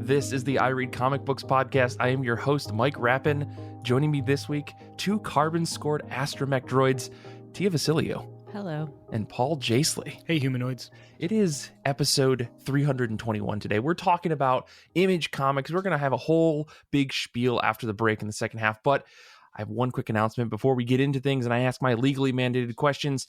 This is the I Read Comic Books podcast. I am your host, Mike Rapin. Joining me this week, two carbon-scored astromech droids, Tia Vasilio. Hello. And Paul Jasley. Hey, humanoids. It is episode 321 today. We're talking about Image Comics. We're going to have a whole big spiel after the break in the second half, but I have one quick announcement before we get into things and I ask my legally mandated questions.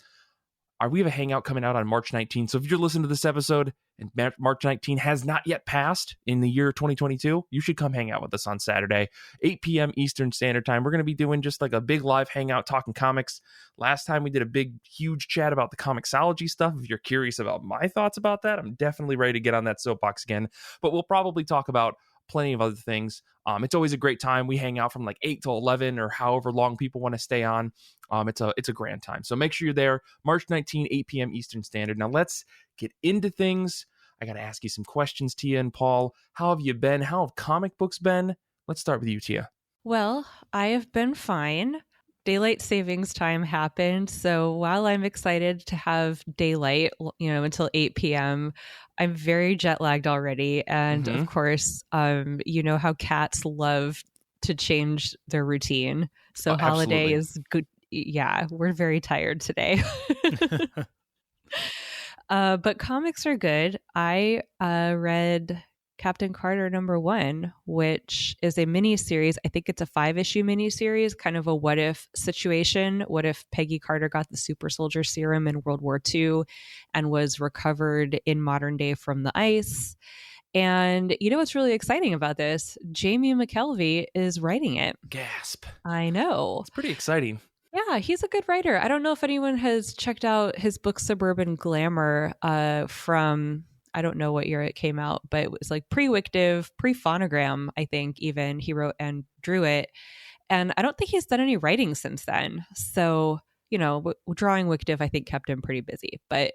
We have a hangout coming out on March 19th. So if you're listening to this episode and March 19th has not yet passed in the year 2022, you should come hang out with us on Saturday, 8 p.m. Eastern Standard Time. We're going to be doing just like a big live hangout talking comics. Last time we did a big, huge chat about the Comixology stuff. If you're curious about my thoughts about that, I'm definitely ready to get on that soapbox again. But we'll probably talk about plenty of other things. It's always a great time. We hang out from like 8 to 11 or however long people want to stay on. It's a grand time. So make sure you're there. March 19, 8 p.m. Eastern Standard. Now let's get into things. I got to ask you some questions, Tia and Paul. How have you been? How have comic books been? Let's start with you, Tia. Well, I have been fine. Daylight savings time happened. So while I'm excited to have daylight, until 8 p.m., I'm very jet lagged already. And of course, you know how cats love to change their routine. So holiday is good. Yeah, we're very tired today. But comics are good. I read Captain Carter #1, which is a mini-series. I think it's a 5-issue mini-series, kind of a what-if situation. What if Peggy Carter got the super soldier serum in World War II and was recovered in modern day from the ice? And you know what's really exciting about this? Jamie McKelvey is writing it. Gasp. I know. It's pretty exciting. Yeah, he's a good writer. I don't know if anyone has checked out his book Suburban Glamour from... I don't know what year it came out, but it was like pre-Wictive, pre-Phonogram, I think even he wrote and drew it. And I don't think he's done any writing since then. So, drawing Wictive, I think kept him pretty busy. But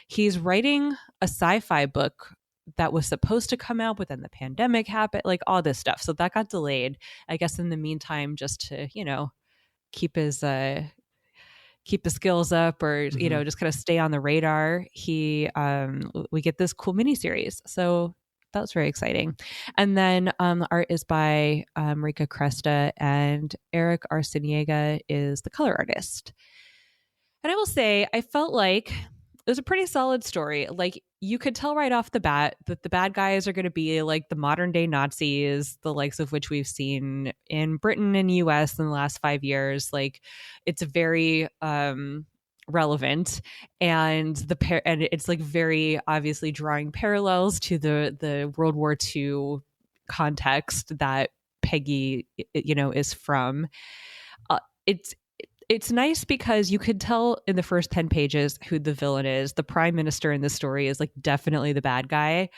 he's writing a sci-fi book that was supposed to come out, but then the pandemic happened, like all this stuff. So that got delayed, I guess, in the meantime, just to, keep his skills up or, just kind of stay on the radar. We get this cool miniseries. So that was very exciting. And then the art is by Marika Cresta and Eric Arciniega is the color artist. And I will say, I felt like it was a pretty solid story. Like you could tell right off the bat that the bad guys are going to be like the modern day Nazis, the likes of which we've seen in Britain and US in the last 5 years. Like it's very relevant and it's like very obviously drawing parallels to the World War II context that Peggy, is from. It's nice because you could tell in the first 10 pages who the villain is. The prime minister in this story is like definitely the bad guy.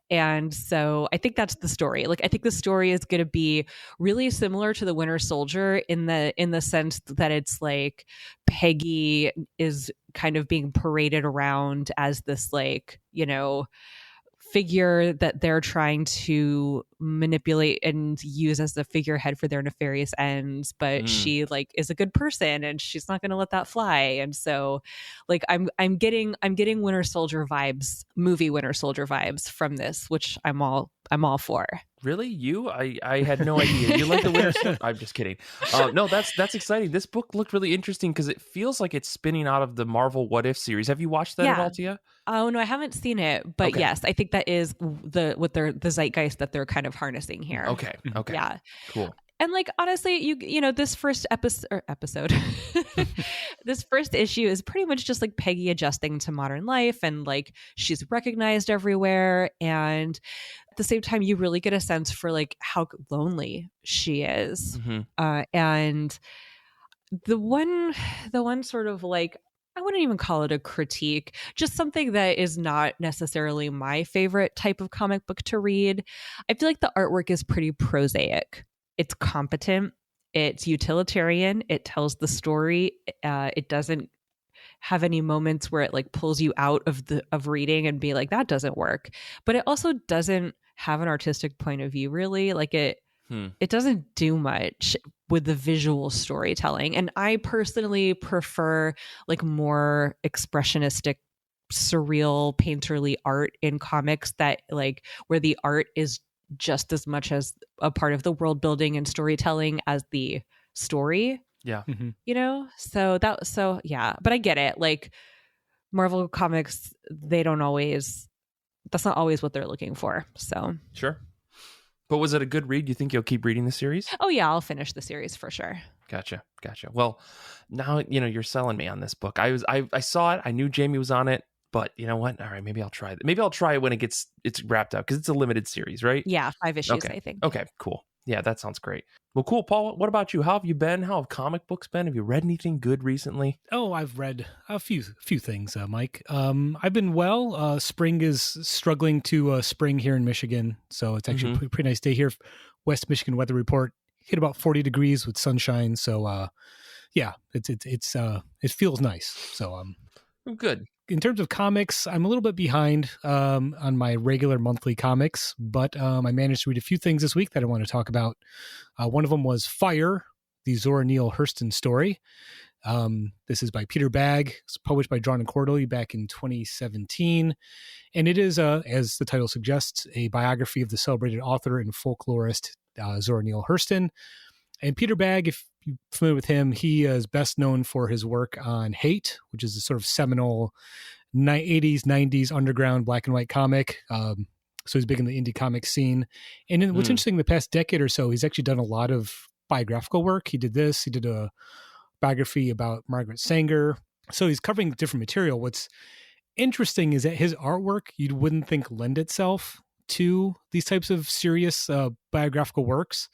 And so I think that's the story. Like I think the story is going to be really similar to the Winter Soldier in the sense that it's like Peggy is kind of being paraded around as this like, figure that they're trying to manipulate and use as the figurehead for their nefarious ends, but she like is a good person and she's not going to let that fly. And so like I'm getting Winter Soldier vibes, movie Winter Soldier vibes from this, which I'm all for. Really? You? I had no idea. You like the Winter Soldier? I'm just kidding. No, that's exciting. This book looked really interesting because it feels like it's spinning out of the Marvel What If series. Have you watched that at all, Tia? Oh no, I haven't seen it, but okay. Yes, I think that is the zeitgeist that they're kind of harnessing here. Okay. Yeah. Cool. And like honestly, you know, this first episode, this first issue is pretty much just like Peggy adjusting to modern life, and like she's recognized everywhere, and at the same time, you really get a sense for like how lonely she is, and the one sort of like, I wouldn't even call it a critique, just something that is not necessarily my favorite type of comic book to read. I feel like the artwork is pretty prosaic. It's competent. It's utilitarian. It tells the story. It doesn't have any moments where it like pulls you out of reading and be like, that doesn't work. But it also doesn't have an artistic point of view, really. Like it doesn't do much with the visual storytelling. And I personally prefer like more expressionistic, surreal, painterly art in comics that like where the art is just as much as a part of the world building and storytelling as the story. Yeah. You know? So yeah, but I get it. Like Marvel Comics, that's not always what they're looking for. So Sure. But was it a good read? You think you'll keep reading the series? Oh yeah, I'll finish the series for sure. Gotcha. Well, now, you're selling me on this book. I saw it. I knew Jamie was on it, but you know what? All right, maybe I'll try it. Maybe I'll try it when it's wrapped up, because it's a limited series, right? Yeah, 5 issues, Okay. I think. Okay, cool. Yeah, that sounds great. Well, cool. Paul, what about you? How have you been? How have comic books been? Have you read anything good recently? Oh, I've read a few things, Mike. I've been well. Spring is struggling to spring here in Michigan, so it's actually a pretty nice day here. West Michigan weather report hit about 40 degrees with sunshine. So, yeah, it feels nice. So, Good. In terms of comics, I'm a little bit behind on my regular monthly comics, but I managed to read a few things this week that I want to talk about. One of them was Fire, the Zora Neale Hurston story. This is by Peter Bagge. It's published by Drawn and Quarterly back in 2017. And it is, as the title suggests, a biography of the celebrated author and folklorist Zora Neale Hurston. And Peter Bagge, if you're familiar with him, he is best known for his work on Hate, which is a sort of seminal 80s, 90s underground black and white comic. So he's big in the indie comic scene. And what's interesting, the past decade or so, he's actually done a lot of biographical work. He did a biography about Margaret Sanger. So he's covering different material. What's interesting is that his artwork, you wouldn't think lend itself to these types of serious biographical works.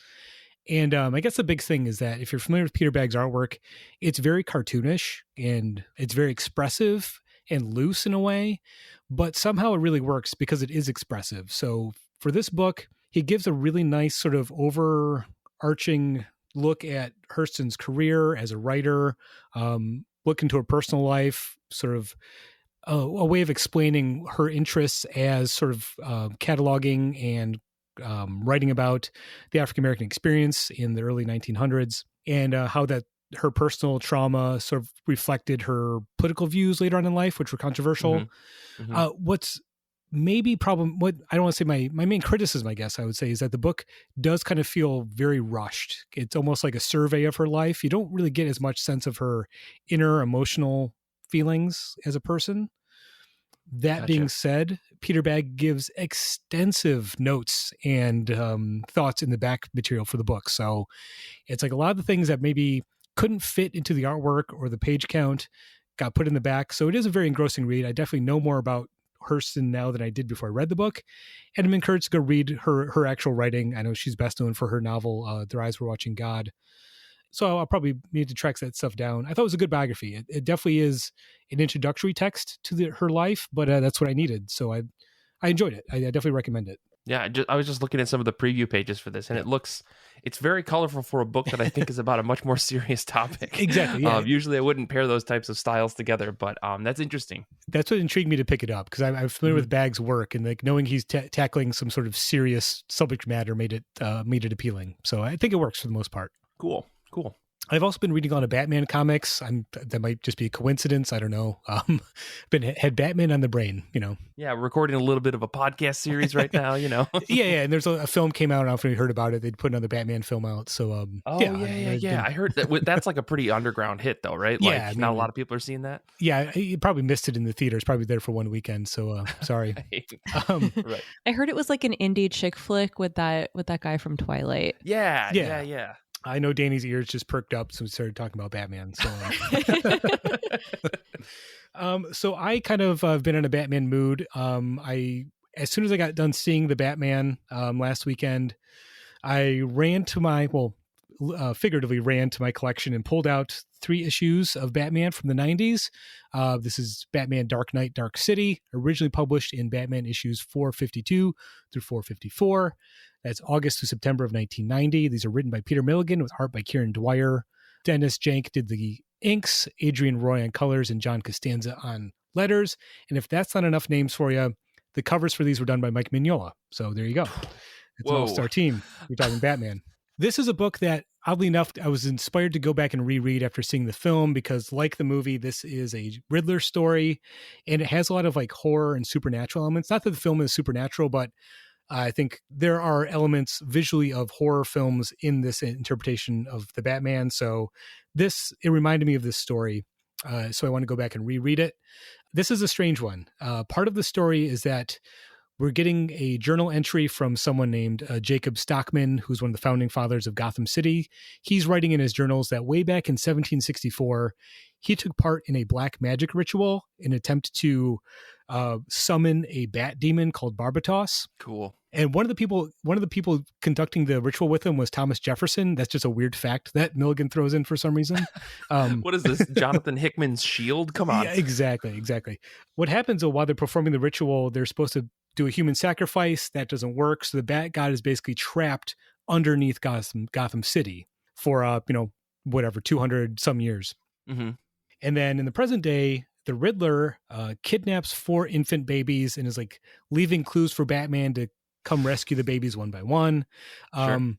And I guess the big thing is that if you're familiar with Peter Bagge's artwork, it's very cartoonish and it's very expressive and loose in a way, but somehow it really works because it is expressive. So for this book, he gives a really nice sort of overarching look at Hurston's career as a writer, look into her personal life, sort of a way of explaining her interests as sort of cataloging and writing about the African-American experience in the early 1900s, and how that her personal trauma sort of reflected her political views later on in life, which were controversial. What's maybe what I don't want to say my main criticism, I guess I would say, is that the book does kind of feel very rushed. It's almost like a survey of her life. You don't really get as much sense of her inner emotional feelings as a person. That being said, Peter Bagge gives extensive notes and thoughts in the back material for the book. So it's like a lot of the things that maybe couldn't fit into the artwork or the page count got put in the back. So it is a very engrossing read. I definitely know more about Hurston now than I did before I read the book. And I'm encouraged to go read her actual writing. I know she's best known for her novel, Their Eyes Were Watching God. So I'll probably need to track that stuff down. I thought it was a good biography. It definitely is an introductory text to her life, but that's what I needed. So I enjoyed it. I definitely recommend it. Yeah, I was just looking at some of the preview pages for this, and it's very colorful for a book that I think is about a much more serious topic. Exactly. Yeah. Usually I wouldn't pair those types of styles together, but that's interesting. That's what intrigued me to pick it up, because I'm familiar with Bagge's work, and like knowing he's tackling some sort of serious subject matter made it appealing. So I think it works for the most part. Cool. I've also been reading a lot of Batman comics. That might just be a coincidence. I don't know. Had Batman on the brain, Yeah, we're recording a little bit of a podcast series right now, Yeah. And there's a film came out. I don't know if you heard about it. They'd put another Batman film out. So, yeah. I heard that's like a pretty underground hit, though, right? Like, yeah, not a lot of people are seeing that. Yeah, you probably missed it in the theaters. Probably there for one weekend. So, sorry. Right. I heard it was like an indie chick flick with that guy from Twilight. Yeah. I know Danny's ears just perked up, so we started talking about Batman. So I kind of been in a Batman mood. As soon as I got done seeing the Batman last weekend, I figuratively ran to my collection and pulled out 3 issues of Batman from the 90s. This is Batman Dark Knight, Dark City, originally published in Batman issues 452 through 454. That's August to September of 1990. These are written by Peter Milligan with art by Kieran Dwyer. Dennis Jank did the inks, Adrian Roy on colors, and John Costanza on letters. And if that's not enough names for you, the covers for these were done by Mike Mignola. So there you go. It's an all-star team. You're talking Batman. This is a book that, oddly enough, I was inspired to go back and reread after seeing the film, because like the movie, this is a Riddler story, and it has a lot of like horror and supernatural elements. Not that the film is supernatural, but I think there are elements visually of horror films in this interpretation of the Batman. So it reminded me of this story. So I want to go back and reread it. This is a strange one. Part of the story is that we're getting a journal entry from someone named Jacob Stockman, who's one of the founding fathers of Gotham City. He's writing in his journals that way back in 1764, he took part in a black magic ritual in an attempt to summon a bat demon called Barbatos. Cool. And one of the people conducting the ritual with him was Thomas Jefferson. That's just a weird fact that Milligan throws in for some reason. What is this? Jonathan Hickman's shield? Come on. Yeah, exactly. What happens though, while they're performing the ritual, they're supposed to do a human sacrifice. That doesn't work. So the Bat God is basically trapped underneath Gotham City for, 200 some years. Mm-hmm. And then in the present day, the Riddler kidnaps 4 infant babies and is like leaving clues for Batman to come rescue the babies one by one. Sure.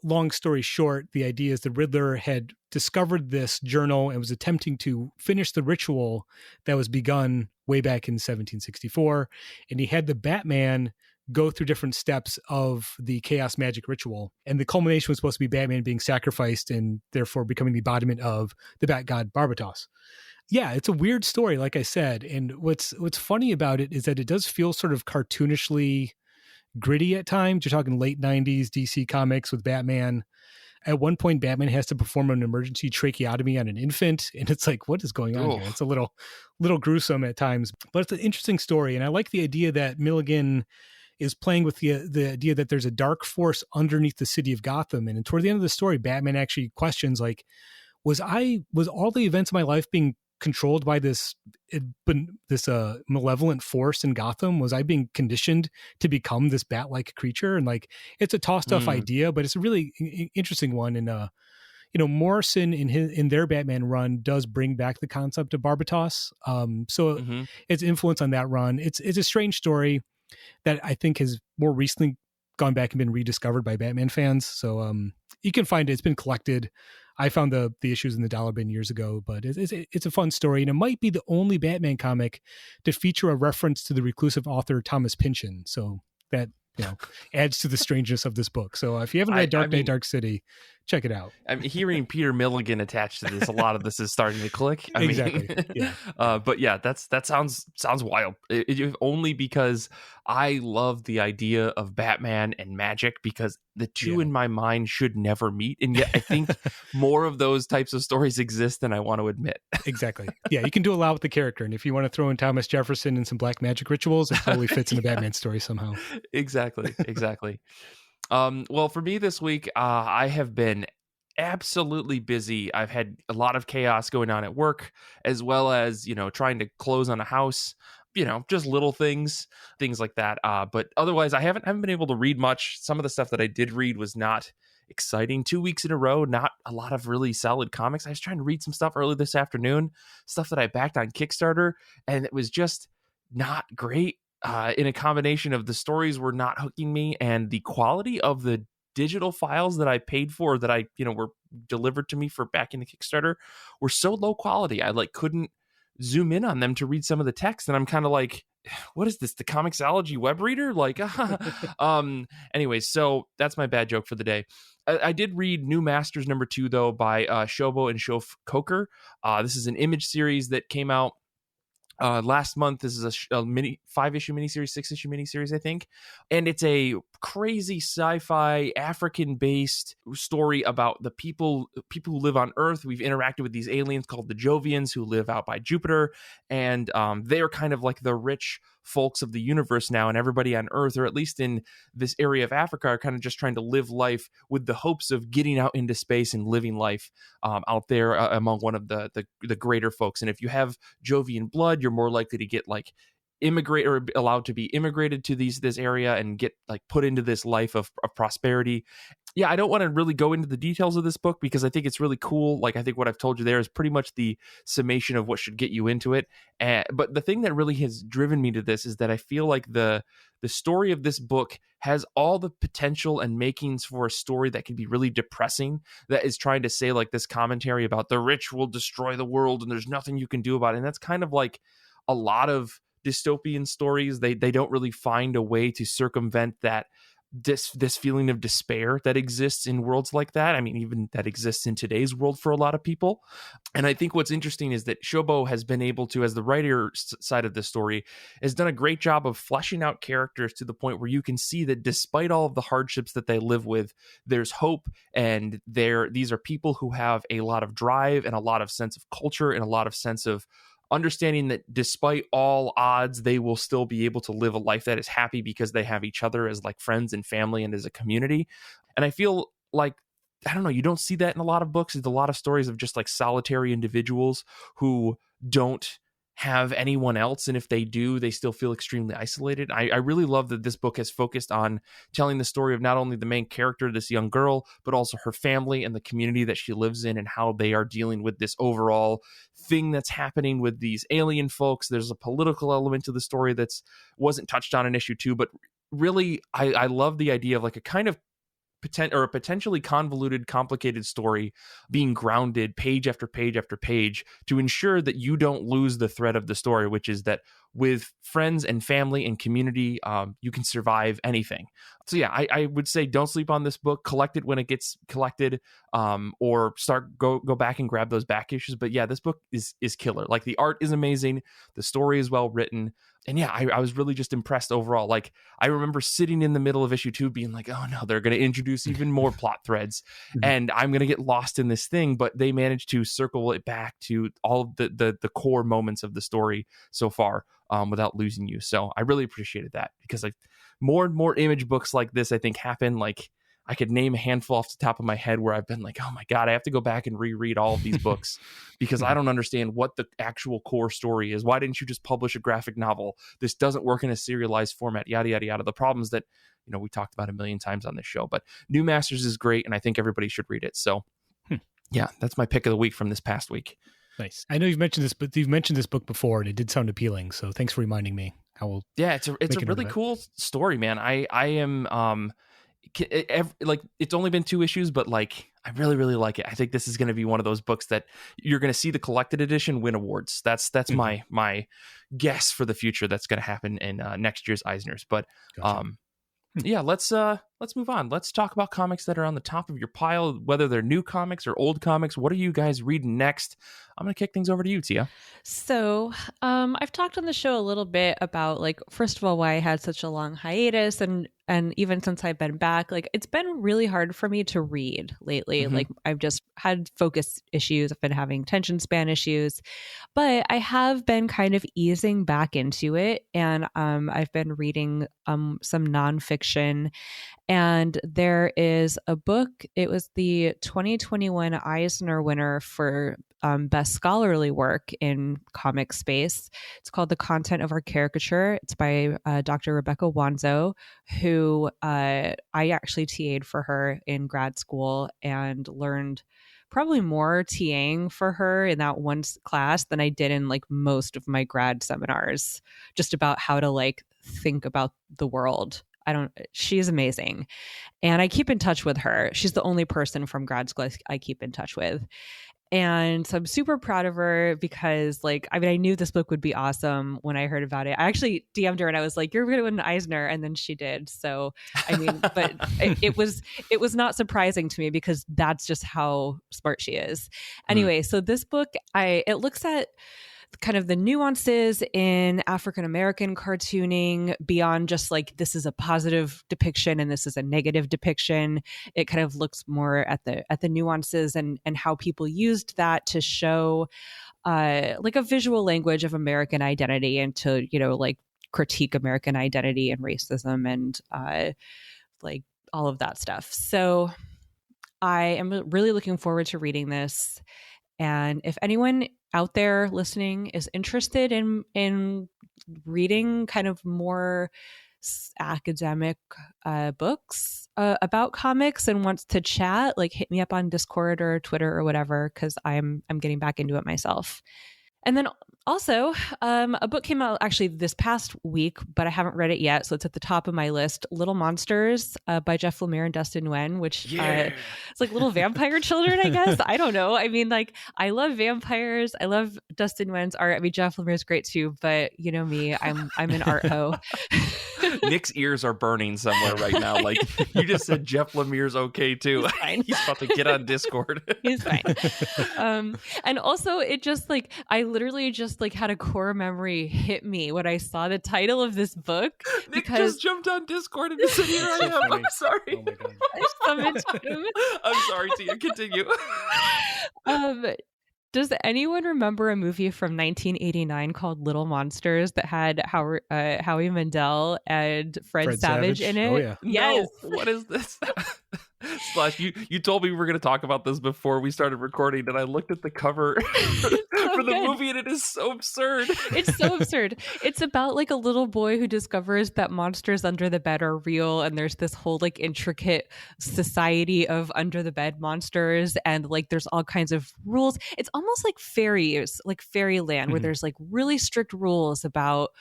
Long story short, the idea is the Riddler had discovered this journal and was attempting to finish the ritual that was begun way back in 1764. And he had the Batman go through different steps of the chaos magic ritual. And the culmination was supposed to be Batman being sacrificed and therefore becoming the embodiment of the Bat God Barbatos. Yeah, it's a weird story, like I said. And what's funny about it is that it does feel sort of cartoonishly gritty at times. You're talking late 90s DC comics with Batman. At one point, Batman has to perform an emergency tracheotomy on an infant. And it's like, what is going on here? It's a little gruesome at times. But it's an interesting story. And I like the idea that Milligan is playing with the idea that there's a dark force underneath the city of Gotham. And toward the end of the story, Batman actually questions, like, was all the events of my life being controlled by this malevolent force in Gotham? Was I being conditioned to become this bat-like creature? And like, it's a tossed off idea, but it's a really interesting one. And Morrison in their Batman run does bring back the concept of Barbatos. Its influence on that run. It's a strange story that I think has more recently gone back and been rediscovered by Batman fans. So you can find it. It's been collected. I found the issues in the dollar bin years ago, but it's a fun story. And it might be the only Batman comic to feature a reference to the reclusive author Thomas Pynchon. So that, adds to the strangeness of this book. So if you haven't read Dark Knight, Dark City, check it out. I'm hearing Peter Milligan attached to this. A lot of this is starting to click. Exactly. Yeah. But yeah, that sounds wild. Only because I love the idea of Batman and magic, because the two in my mind should never meet. And yet I think more of those types of stories exist than I want to admit. Exactly. Yeah. You can do a lot with the character. And if you want to throw in Thomas Jefferson and some black magic rituals, it totally fits in a Batman story somehow. Exactly. Well, for me this week, I have been absolutely busy. I've had a lot of chaos going on at work, as well as, trying to close on a house, just little things like that. But otherwise, I haven't been able to read much. Some of the stuff that I did read was not exciting. 2 weeks in a row, not a lot of really solid comics. I was trying to read some stuff early this afternoon, stuff that I backed on Kickstarter, and it was just not great. In a combination of the stories were not hooking me, and the quality of the digital files that I paid for, that I were delivered to me for back in the Kickstarter, were so low quality. I couldn't zoom in on them to read some of the text, and I'm kind of like, what is this, the Comixology web reader? Anyways, so that's my bad joke for the day. I did read New Masters #2 though, by Shobo and Shof Coker. This is an Image series that came out last month. This is a 5-issue miniseries, 6-issue miniseries, I think. And it's a crazy sci-fi African-based story about the people who live on Earth. We've interacted with these aliens called the Jovians who live out by Jupiter. And they're kind of like the rich folks of the universe now, and everybody on Earth, or at least in this area of Africa, are kind of just trying to live life with the hopes of getting out into space and living life out there among one of the greater folks. And if you have Jovian blood, you're more likely to get immigrate or allowed to be immigrated to this area and get put into this life of prosperity. Yeah, I don't want to really go into the details of this book because I think it's really cool. I think what I've told you there is pretty much the summation of what should get you into it. But the thing that really has driven me to this is that I feel like the story of this book has all the potential and makings for a story that can be really depressing, that is trying to say this commentary about the rich will destroy the world and there's nothing you can do about it. And that's kind of a lot of dystopian stories, they don't really find a way to circumvent that this feeling of despair that exists in worlds like that. I mean, even that exists in today's world for a lot of people. And I think what's interesting is that Shobo has been able to, as the writer side of this story, has done a great job of fleshing out characters to the point where you can see that despite all of the hardships that they live with, there's hope, and these are people who have a lot of drive and a lot of sense of culture and a lot of sense of understanding that despite all odds, they will still be able to live a life that is happy because they have each other as like friends and family and as a community. And I feel like, I don't know, you don't see that in a lot of books. It's a lot of stories of just like solitary individuals who don't have anyone else, and if they do, they still feel extremely isolated. I really love that this book has focused on telling the story of not only the main character, this young girl, but also her family and the community that she lives in, and how they are dealing with this overall thing that's happening with these alien folks. There's a political element to the story that's wasn't touched on in issue 2, but really I love the idea of like a kind of a potentially convoluted, complicated story being grounded page after page after page to ensure that you don't lose the thread of the story, which is that with friends and family and community, you can survive anything. So yeah, I would say don't sleep on this book. Collect it when it gets collected, or go back and grab those back issues. But yeah, this book is killer. Like, the art is amazing, the story is well written, and yeah, I was really just impressed overall. Like, I remember sitting in the middle of issue 2 being like, oh no, they're going to introduce even more plot threads and I'm going to get lost in this thing. But they managed to circle it back to all of the core moments of the story so far, without losing you. So I really appreciated that, because like more and more Image books like this, I think, happen. Like, I could name a handful off the top of my head where I've been like, oh my God, I have to go back and reread all of these books because I don't understand what the actual core story is. Why didn't you just publish a graphic novel? This doesn't work in a serialized format, yada, yada, yada. The problems that, we talked about a million times on this show, but New Masters is great, and I think everybody should read it. So yeah, that's my pick of the week from this past week. Nice. I know you've mentioned this, but you've mentioned this book before, and it did sound appealing. So thanks for reminding me. It's a really cool story, man. I am, like, it's only been 2 issues, but like, I really, really like it. I think this is going to be one of those books that you're going to see the collected edition win awards. That's my guess for the future. That's going to happen in next year's Eisners. But Gotcha. yeah, let's move on. Let's talk about comics that are on the top of your pile, whether they're new comics or old comics. What are you guys reading next? I'm going to kick things over to you, Tia. So I've talked on the show a little bit about, like, first of all, why I had such a long hiatus, and even since I've been back, like, it's been really hard for me to read lately. Like, I've just had focus issues. I've been having attention span issues, but I have been kind of easing back into it. And I've been reading some nonfiction. And there is a book, it was the 2021 Eisner winner for best scholarly work in comic space. It's called The Content of Our Caricature. It's by Dr. Rebecca Wanzo, who I actually TA'd for her in grad school and learned probably more TAing for her in that one class than I did in like most of my grad seminars, just about how to like think about the world. She's amazing. And I keep in touch with her. She's the only person from grad school I keep in touch with. And so I'm super proud of her because, like, I mean, I knew this book would be awesome when I heard about it. I actually DM'd her and I was like, you're going to win an Eisner. And then she did. So, I mean, but it was not surprising to me because that's just how smart she is. Anyway, so this book, it looks at kind of the nuances in African-American cartooning beyond just like, this is a positive depiction and this is a negative depiction. It kind of looks more at the nuances and how people used that to show like a visual language of American identity and to, like critique American identity and racism and like all of that stuff. So I am really looking forward to reading this. And if anyone out there listening is interested in reading kind of more academic books about comics and wants to chat, like hit me up on Discord or Twitter or whatever, because I'm getting back into it myself. And then Also, a book came out actually this past week, but I haven't read it yet, so it's at the top of my list. Little Monsters by Jeff Lemire and Dustin Nguyen, which it's like little vampire children, I guess. I don't know. I mean, like, I love vampires. I love Dustin Nguyen's art. I mean, Jeff Lemire's great too, but you know me, I'm an art hoe. Nick's ears are burning somewhere right now. Like, you just said Jeff Lemire's okay too. He's fine. He's about to get on Discord. He's fine. And also, it just like, I literally just like had a core memory hit me when I saw the title of this book. Nick just jumped on Discord and said, "Here I am." I'm sorry. Oh my God. I summoned him. I'm sorry, Tia. Continue. Does anyone remember a movie from 1989 called Little Monsters that had Howie Mandel and Fred Savage in it? Oh yeah. Yes. No, what is this? Slash, you told me we were going to talk about this before we started recording, and I looked at the cover for the movie, and it is so absurd. It's so absurd. It's about like a little boy who discovers that monsters under the bed are real, and there's this whole like intricate society of under the bed monsters, and like there's all kinds of rules. It's almost like fairies, like fairyland, where there's like really strict rules about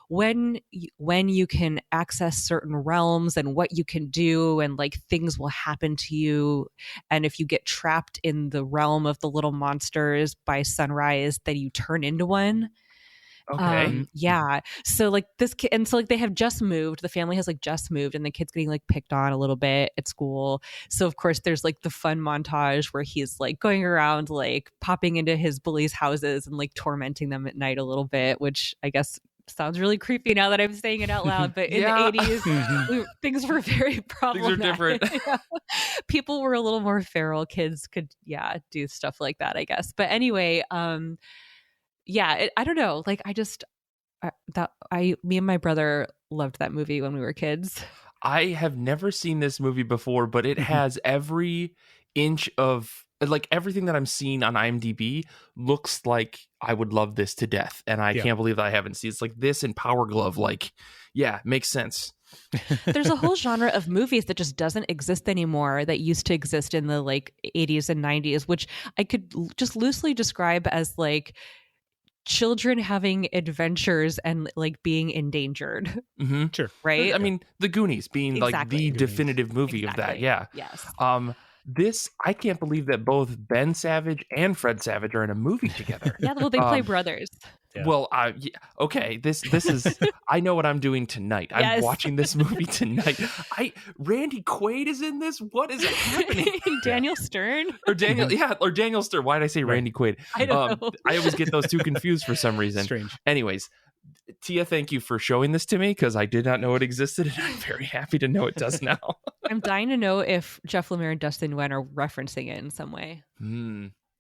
when you can access certain realms and what you can do, and like things will happen to you, and if you get trapped in the realm of the little monsters by sunrise, then you turn into one. Okay. Yeah. So like this kid, and so like they have just moved. The family has like just moved, and the kid's getting like picked on a little bit at school. So of course there's like the fun montage where he's like going around like popping into his bullies' houses and like tormenting them at night a little bit, which I guess sounds really creepy now that I'm saying it out loud, but in the 80s, things were very problematic. Things are different. Yeah. People were a little more feral. Kids could, do stuff like that, I guess. But anyway, I don't know. Like, me and my brother loved that movie when we were kids. I have never seen this movie before, but it has every inch of, like, everything that I'm seeing on IMDb looks like I would love this to death. And I can't believe that I haven't seen it. It's like this and Power Glove. Like, makes sense. There's a whole genre of movies that just doesn't exist anymore that used to exist in the like 80s and 90s, which I could just loosely describe as like children having adventures and like being endangered. Mm-hmm. Sure. Right? I mean, The Goonies being like the definitive movie of that. Yeah. Yes. This, I can't believe that both Ben Savage and Fred Savage are in a movie together. Yeah, well, they play brothers. Yeah. Well, okay. This is. I know what I'm doing tonight. I'm Yes. watching this movie tonight. Randy Quaid is in this. What is happening? Daniel Stern. Or Daniel Stern. Why did I say Randy Quaid? I don't know. I always get those two confused for some reason. Strange. Anyways, Tia, thank you for showing this to me because I did not know it existed, and I'm very happy to know it does now. I'm dying to know if Jeff Lemire and Dustin Nguyen are referencing it in some way.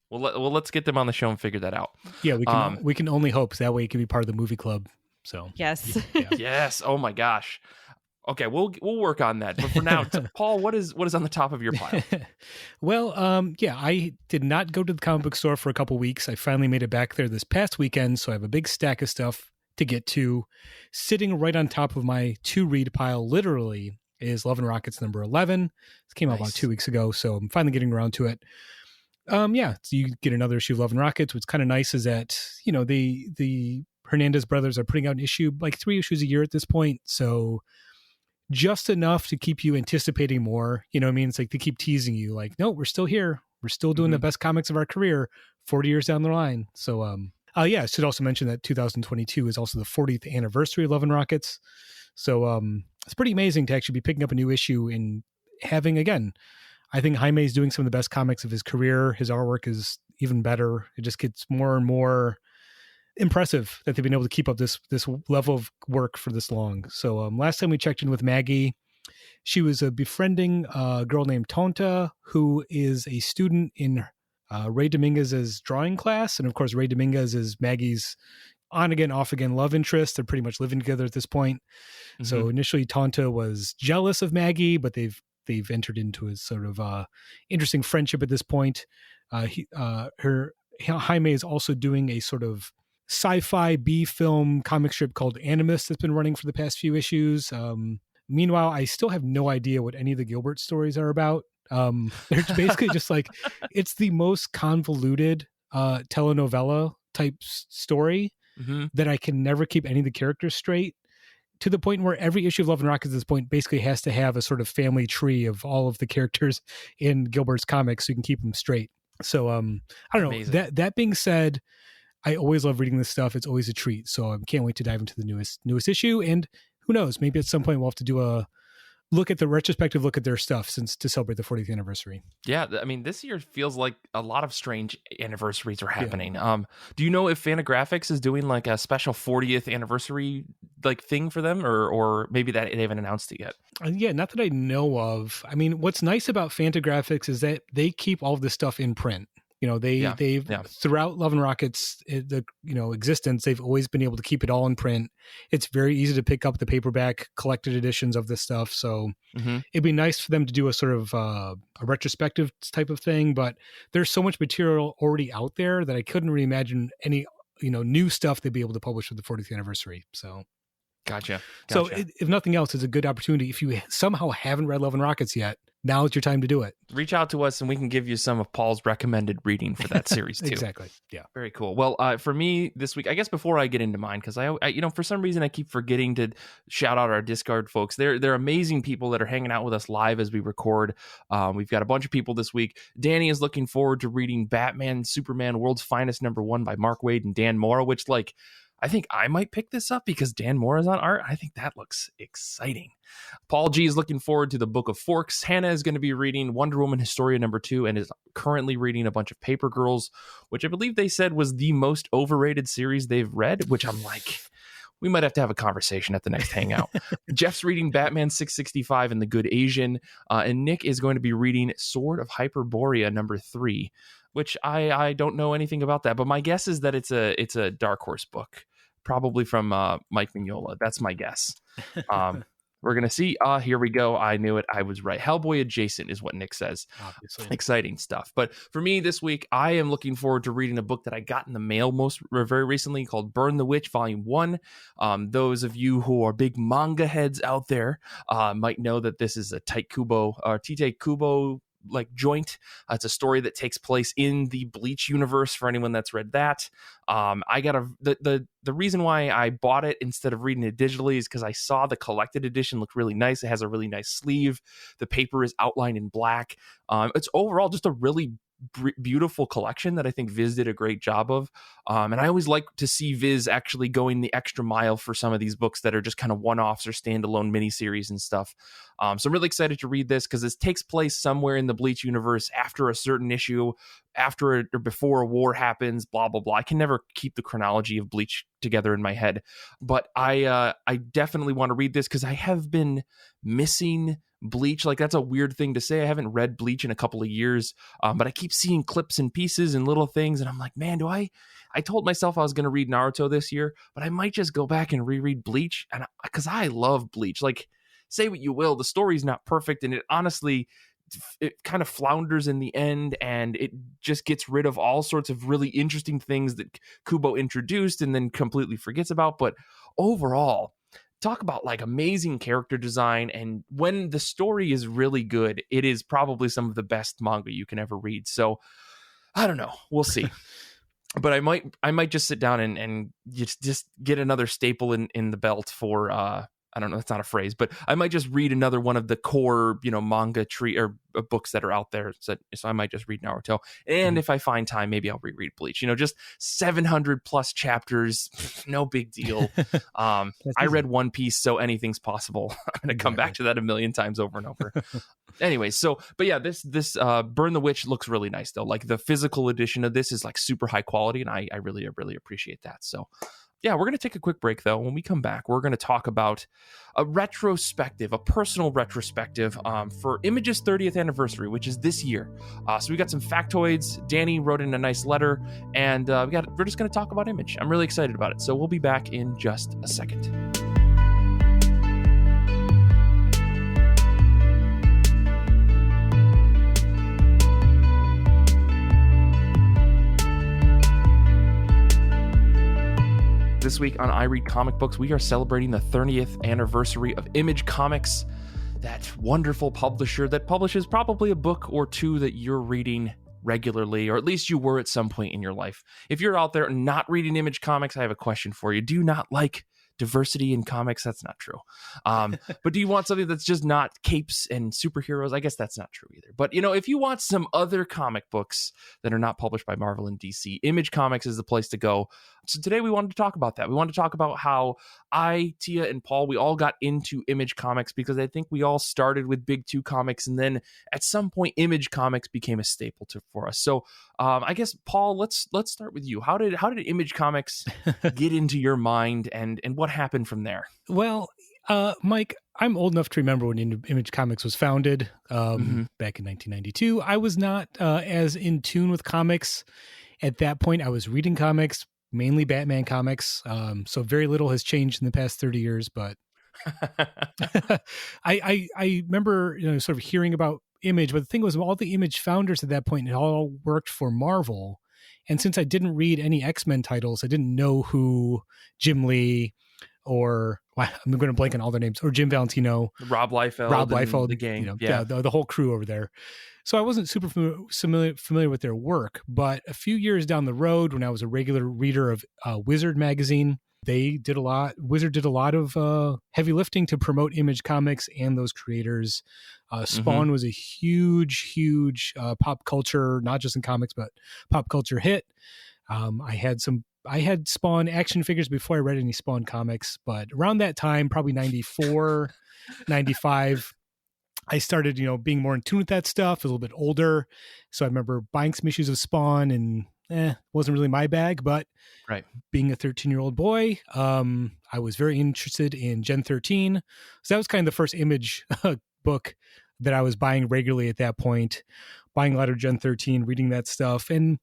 Well, let's get them on the show and figure that out. Yeah, we can only hope, so that way it can be part of the movie club. So Yes. yeah. Yes. Oh my gosh. Okay, we'll work on that. But for now, Paul, what is on the top of your pile? Well, I did not go to the comic book store for a couple weeks. I finally made it back there this past weekend, so I have a big stack of stuff to get to. Sitting right on top of my to-read pile, literally, is Love and Rockets number 11. This came out about 2 weeks ago, so I'm finally getting around to it. So you get another issue of Love and Rockets. What's kind of nice is that, the Hernandez brothers are putting out an issue, like 3 issues a year at this point, so just enough to keep you anticipating more. You know what I mean? It's like they keep teasing you, like, no, we're still here. We're still doing the best comics of our career 40 years down the line. So, I should also mention that 2022 is also the 40th anniversary of Love and Rockets. So it's pretty amazing to actually be picking up a new issue and having, again, I think Jaime's doing some of the best comics of his career. His artwork is even better. It just gets more and more impressive that they've been able to keep up this level of work for this long. So last time we checked in with Maggie, she was befriending a girl named Tonta, who is a student in Ray Dominguez's drawing class. And of course, Ray Dominguez is Maggie's on again, off again love interest. They're pretty much living together at this point. Mm-hmm. So initially Tonta was jealous of Maggie, but they've entered into a sort of interesting friendship at this point. Jaime is also doing a sort of sci-fi B-film comic strip called Animus that's been running for the past few issues. Meanwhile, I still have no idea what any of the Gilbert stories are about. They're basically just like, it's the most convoluted telenovela type story that I can never keep any of the characters straight, to the point where every issue of Love and Rockets at this point basically has to have a sort of family tree of all of the characters in Gilbert's comics so you can keep them straight. So I don't Amazing. know. That being said, I always love reading this stuff. It's always a treat. So I can't wait to dive into the newest issue. And who knows, maybe at some point we'll have to do a retrospective look at their stuff to celebrate the 40th anniversary. Yeah, I mean, this year feels like a lot of strange anniversaries are happening. Yeah. Do you know if Fantagraphics is doing like a special 40th anniversary like thing for them, or maybe that they haven't announced it yet? Yeah, not that I know of. I mean, what's nice about Fantagraphics is that they keep all of this stuff in print. You know, they've throughout Love and Rockets, existence, they've always been able to keep it all in print. It's very easy to pick up the paperback collected editions of this stuff. So it'd be nice for them to do a sort of a retrospective type of thing. But there's so much material already out there that I couldn't really imagine any, new stuff they'd be able to publish for the 40th anniversary. So. Gotcha. So if nothing else, it's a good opportunity. If you somehow haven't read Love and Rockets yet, now is your time to do it. Reach out to us and we can give you some of Paul's recommended reading for that series too. Exactly. Yeah. Very cool. Well, for me this week, I guess before I get into mine, because I for some reason I keep forgetting to shout out our Discord folks. They're amazing people that are hanging out with us live as we record. We've got a bunch of people this week. Danny is looking forward to reading Batman, Superman, World's Finest #1 by Mark Waid and Dan Mora, which I think I might pick this up because Dan Moore is on art. I think that looks exciting. Paul G is looking forward to the Book of Forks. Hannah is going to be reading Wonder Woman Historia #2 and is currently reading a bunch of Paper Girls, which I believe they said was the most overrated series they've read, which I'm like, we might have to have a conversation at the next hangout. Jeff's reading Batman 665 and The Good Asian, and Nick is going to be reading Sword of Hyperborea #3, which I don't know anything about that, but my guess is that it's a Dark Horse book, probably from Mike Mignola. That's my guess. We're going to see. Here we go. I knew it. I was right. Hellboy adjacent is what Nick says. Obviously. Exciting stuff. But for me this week, I am looking forward to reading a book that I got in the mail very recently called Burn the Witch Volume 1. Those of you who are big manga heads out there might know that this is a Tite Kubo joint. It's a story that takes place in the Bleach universe for anyone that's read that. I got the reason why I bought it instead of reading it digitally is because I saw the collected edition look really nice. It has a really nice sleeve. The paper is outlined in black. It's overall just a really beautiful collection that I think Viz did a great job of. And I always like to see Viz actually going the extra mile for some of these books that are just kind of one-offs or standalone miniseries and stuff. So I'm really excited to read this because this takes place somewhere in the Bleach universe after a certain issue, after or before a war happens, blah, blah, blah. I can never keep the chronology of Bleach together in my head, but I definitely want to read this because I have been missing Bleach. Like, that's a weird thing to say. I haven't read Bleach in a couple of years, but I keep seeing clips and pieces and little things, and I'm like, man, I told myself I was going to read Naruto this year, but I might just go back and reread Bleach, and because I love Bleach. Like, say what you will, the story's not perfect, and it kind of flounders in the end, and it just gets rid of all sorts of really interesting things that Kubo introduced and then completely forgets about. But overall, talk about like amazing character design, and when the story is really good, it is probably some of the best manga you can ever read. So I don't know, we'll see. But I might just sit down and just get another staple in the belt for I don't know, that's not a phrase, but I might just read another one of the core, manga tree or books that are out there. So I might just read Naruto. And if I find time, maybe I'll reread Bleach. Just 700 plus chapters, no big deal. I read One Piece, so anything's possible. I'm going to come back to that a million times over and over. Anyways, but yeah, this Burn the Witch looks really nice though. Like, the physical edition of this is like super high quality, and I really, really appreciate that. So yeah, we're going to take a quick break, though. When we come back, we're going to talk about a personal retrospective for Image's 30th anniversary, which is this year. So we got some factoids. Danny wrote in a nice letter, and we're just going to talk about Image. I'm really excited about it. So we'll be back in just a second. This week on I Read Comic Books, we are celebrating the 30th anniversary of Image Comics, that wonderful publisher that publishes probably a book or two that you're reading regularly, or at least you were at some point in your life. If you're out there not reading Image Comics, I have a question for you. Do you not like diversity in comics? That's not true. But do you want something that's just not capes and superheroes? I guess that's not true either. But, if you want some other comic books that are not published by Marvel and DC, Image Comics is the place to go. So today we wanted to talk about that. We wanted to talk about how Tia, and Paul, we all got into Image Comics because I think we all started with Big Two comics, and then at some point Image Comics became a staple for us. So I guess, Paul, let's start with you. How did Image Comics get into your mind, and what happened from there? Well, Mike, I'm old enough to remember when Image Comics was founded back in 1992. I was not as in tune with comics at that point. I was reading comics, mainly Batman comics. So very little has changed in the past 30 years. But I remember sort of hearing about Image. But the thing was, all the Image founders at that point had all worked for Marvel. And since I didn't read any X-Men titles, I didn't know who Jim Lee or I'm going to blank on all their names, or Jim Valentino, Rob Liefeld, the gang, the whole crew over there. So I wasn't super familiar with their work. But a few years down the road, when I was a regular reader of Wizard magazine, Wizard did a lot of heavy lifting to promote Image Comics and those creators. Spawn was a huge pop culture, not just in comics, but pop culture hit. I had Spawn action figures before I read any Spawn comics, but around that time, probably 94, 95, I started, being more in tune with that stuff, a little bit older. So I remember buying some issues of Spawn, and wasn't really my bag, but being a 13-year-old boy, I was very interested in Gen 13. So that was kind of the first Image book that I was buying regularly at that point, buying a lot of Gen 13, reading that stuff. And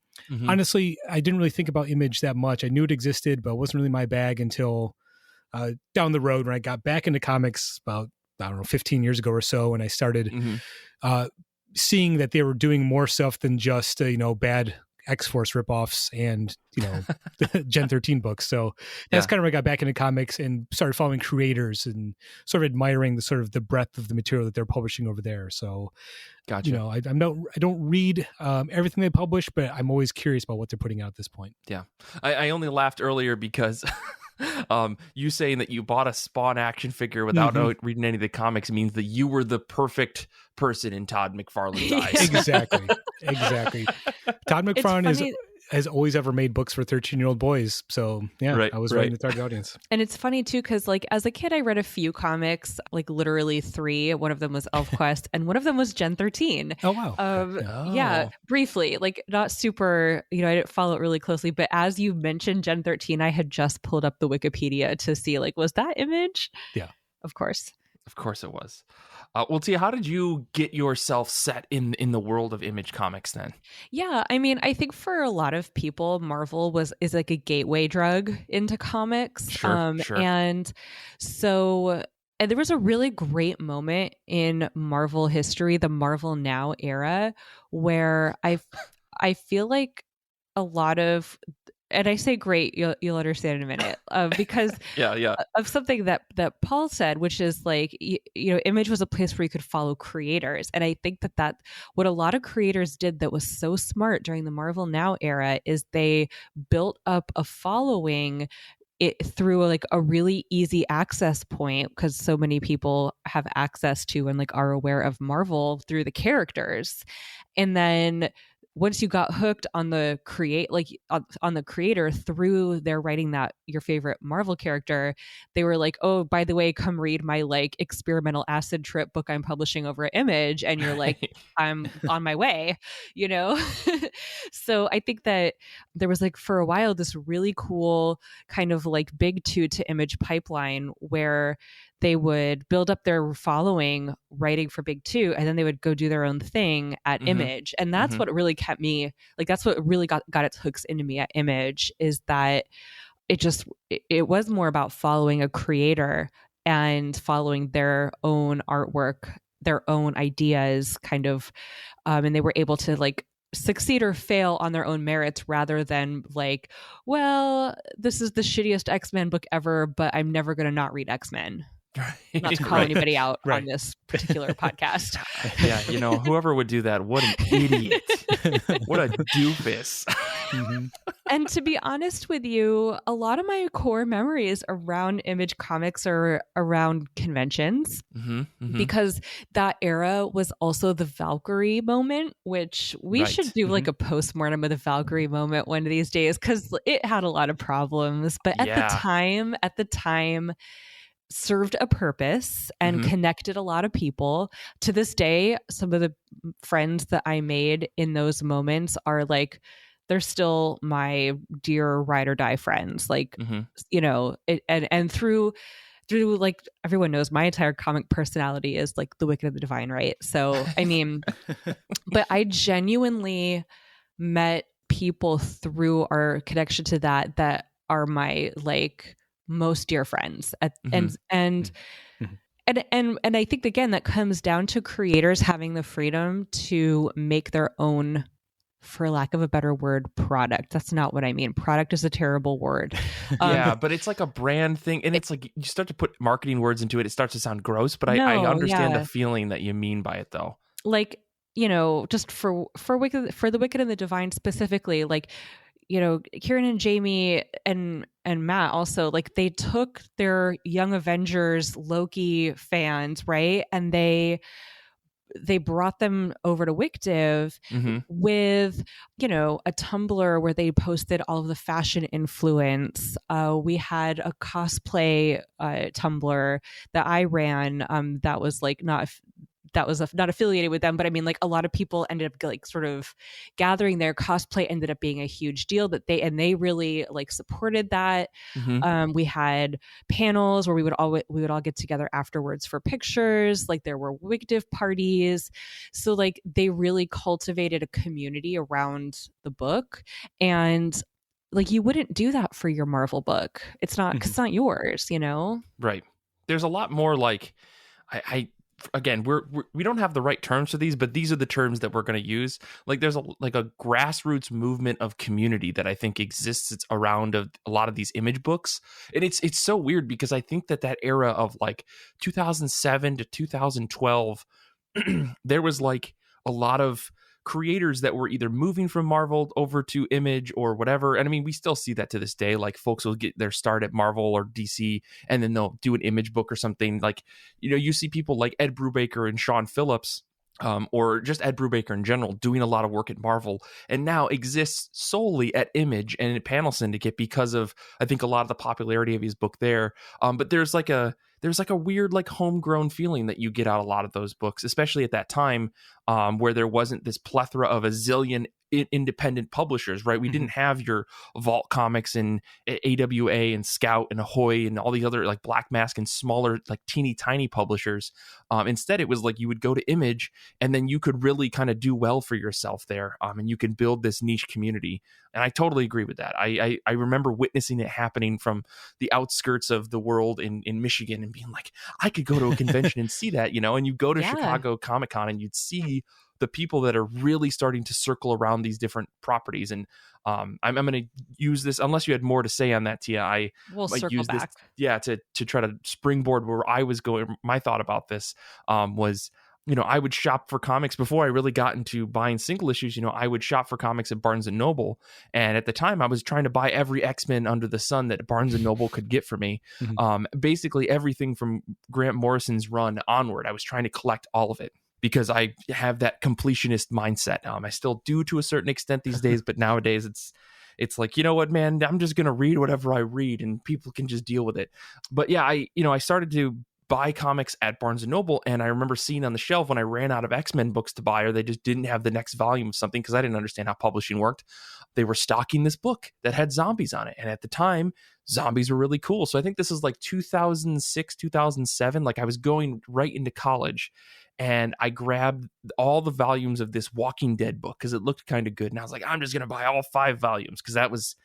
honestly, I didn't really think about Image that much. I knew it existed, but it wasn't really my bag until down the road when I got back into comics about, 15 years ago or so. And I started seeing that they were doing more stuff than just, bad X-Force ripoffs and, Gen 13 books. So that's kind of where I got back into comics and started following creators and sort of admiring the breadth of the material that they're publishing over there. So, gotcha. I don't read everything they publish, but I'm always curious about what they're putting out at this point. Yeah. I only laughed earlier because you saying that you bought a Spawn action figure without reading any of the comics means that you were the perfect person in Todd McFarlane's eyes. Exactly. Todd McFarlane has always ever made books for 13-year-old boys. So I was right in the target audience. And it's funny too, because as a kid, I read a few comics, literally 3. One of them was ElfQuest and one of them was Gen 13. Oh, wow. Yeah, briefly, not super, I didn't follow it really closely. But as you mentioned Gen 13, I had just pulled up the Wikipedia to see, was that Image? Yeah. Of course. Of course it was. Well, Tia, how did you get yourself set in the world of Image Comics then? Yeah, I think for a lot of people, Marvel is like a gateway drug into comics. Sure. And so there was a really great moment in Marvel history, the Marvel Now era, where I feel like a lot of, and I say great, you'll understand in a minute, because of something that Paul said, which is Image was a place where you could follow creators. And I think that what a lot of creators did that was so smart during the Marvel Now era is they built up a following through a really easy access point, because so many people have access to and are aware of Marvel through the characters. And then once you got hooked on the on the creator through their writing that your favorite Marvel character, they were like, oh, by the way, come read my experimental acid trip book I'm publishing over at Image. And you're like, I'm on my way, So I think that there was for a while, this really cool kind of Big Two to Image pipeline where they would build up their following writing for Big Two, and then they would go do their own thing at Image. And that's what really kept me, that's what really got its hooks into me at Image, is that it was more about following a creator and following their own artwork, their own ideas kind of, and they were able to succeed or fail on their own merits rather than well, this is the shittiest X-Men book ever, but I'm never going to not read X-Men. Right. Not to call anybody out on this particular podcast. Yeah, whoever would do that, what an idiot. What a doofus. Mhm. And to be honest with you, a lot of my core memories around Image Comics are around conventions. Because that era was also the Valkyrie moment, which we should do like a postmortem of the Valkyrie moment one of these days, because it had a lot of problems. But at the time, served a purpose and connected a lot of people. To this day, some of the friends that I made in those moments are like, they're still my dear ride or die friends. Like, you know, and through like everyone knows my entire comic personality is like the Wicked and the Divine, right? So I mean, but I genuinely met people through our connection to that are my like most dear friends. And I think again that comes down to creators having the freedom to make their own, for lack of a better word, product. That's not what I mean. Product is a terrible word. Yeah, but it's like a brand thing. And it's like you start to put marketing words into it. It starts to sound gross, but I understand the feeling that you mean by it though. Like, you know, just for the Wicked and the Divine specifically, like, you know, Kieran and Jamie and Matt also, like, they took their Young Avengers Loki fans, right? And they brought them over to WicDiv with, you know, a Tumblr where they posted all of the fashion influence. We had a cosplay Tumblr that I ran that was like not affiliated with them, but I mean, like, a lot of people ended up like sort of gathering there. Cosplay ended up being a huge deal they really like supported that. We had panels where we would all get together afterwards for pictures. Like, there were WicDiv parties. So like they really cultivated a community around the book. And like, you wouldn't do that for your Marvel book. It's not, 'cause it's not yours, you know? Right. There's a lot more like, again, we don't have the right terms for these, but these are the terms that we're going to use. Like, there's a grassroots movement of community that I think exists around a lot of these Image books. And it's so weird because I think that era of like 2007 to 2012, there was like a lot of creators that were either moving from Marvel over to Image or whatever. And I mean, we still see that to this day. Like, folks will get their start at Marvel or DC and then they'll do an Image book or something. Like, you know, you see people like Ed Brubaker and Sean Phillips, or just Ed Brubaker in general, doing a lot of work at Marvel and now exists solely at Image and at Panel Syndicate because of, I think, a lot of the popularity of his book there. But there's like a weird, like, homegrown feeling that you get out of a lot of those books, especially at that time, where there wasn't this plethora of a zillion independent publishers, right? We didn't have your Vault Comics and AWA and Scout and Ahoy and all the other like Black Mask and smaller, like teeny tiny publishers. Instead, it was like you would go to Image and then you could really kind of do well for yourself there, and you can build this niche community. And I totally agree with that. I remember witnessing it happening from the outskirts of the world in Michigan and being like, I could go to a convention and see that, you know, and you go to Chicago Comic-Con and you'd see the people that are really starting to circle around these different properties. And I'm going to use this, unless you had more to say on that, Tia. We'll circle back. To try to springboard where I was going. My thought about this was, you know, I would shop for comics before I really got into buying single issues. You know, I would shop for comics at Barnes and Noble. And at the time I was trying to buy every X-Men under the sun that Barnes and Noble could get for me. Basically everything from Grant Morrison's run onward. I was trying to collect all of it, because I have that completionist mindset. I still do to a certain extent these days, but nowadays it's like, you know what, man, I'm just going to read whatever I read and people can just deal with it. But yeah, I started to buy comics at Barnes & Noble, and I remember seeing on the shelf when I ran out of X-Men books to buy, or they just didn't have the next volume of something because I didn't understand how publishing worked. They were stocking this book that had zombies on it. And at the time, zombies were really cool. So I think this is like 2006, 2007. Like, I was going right into college. And I grabbed all the volumes of this Walking Dead book because it looked kind of good. And I was like, I'm just going to buy all 5 volumes because that was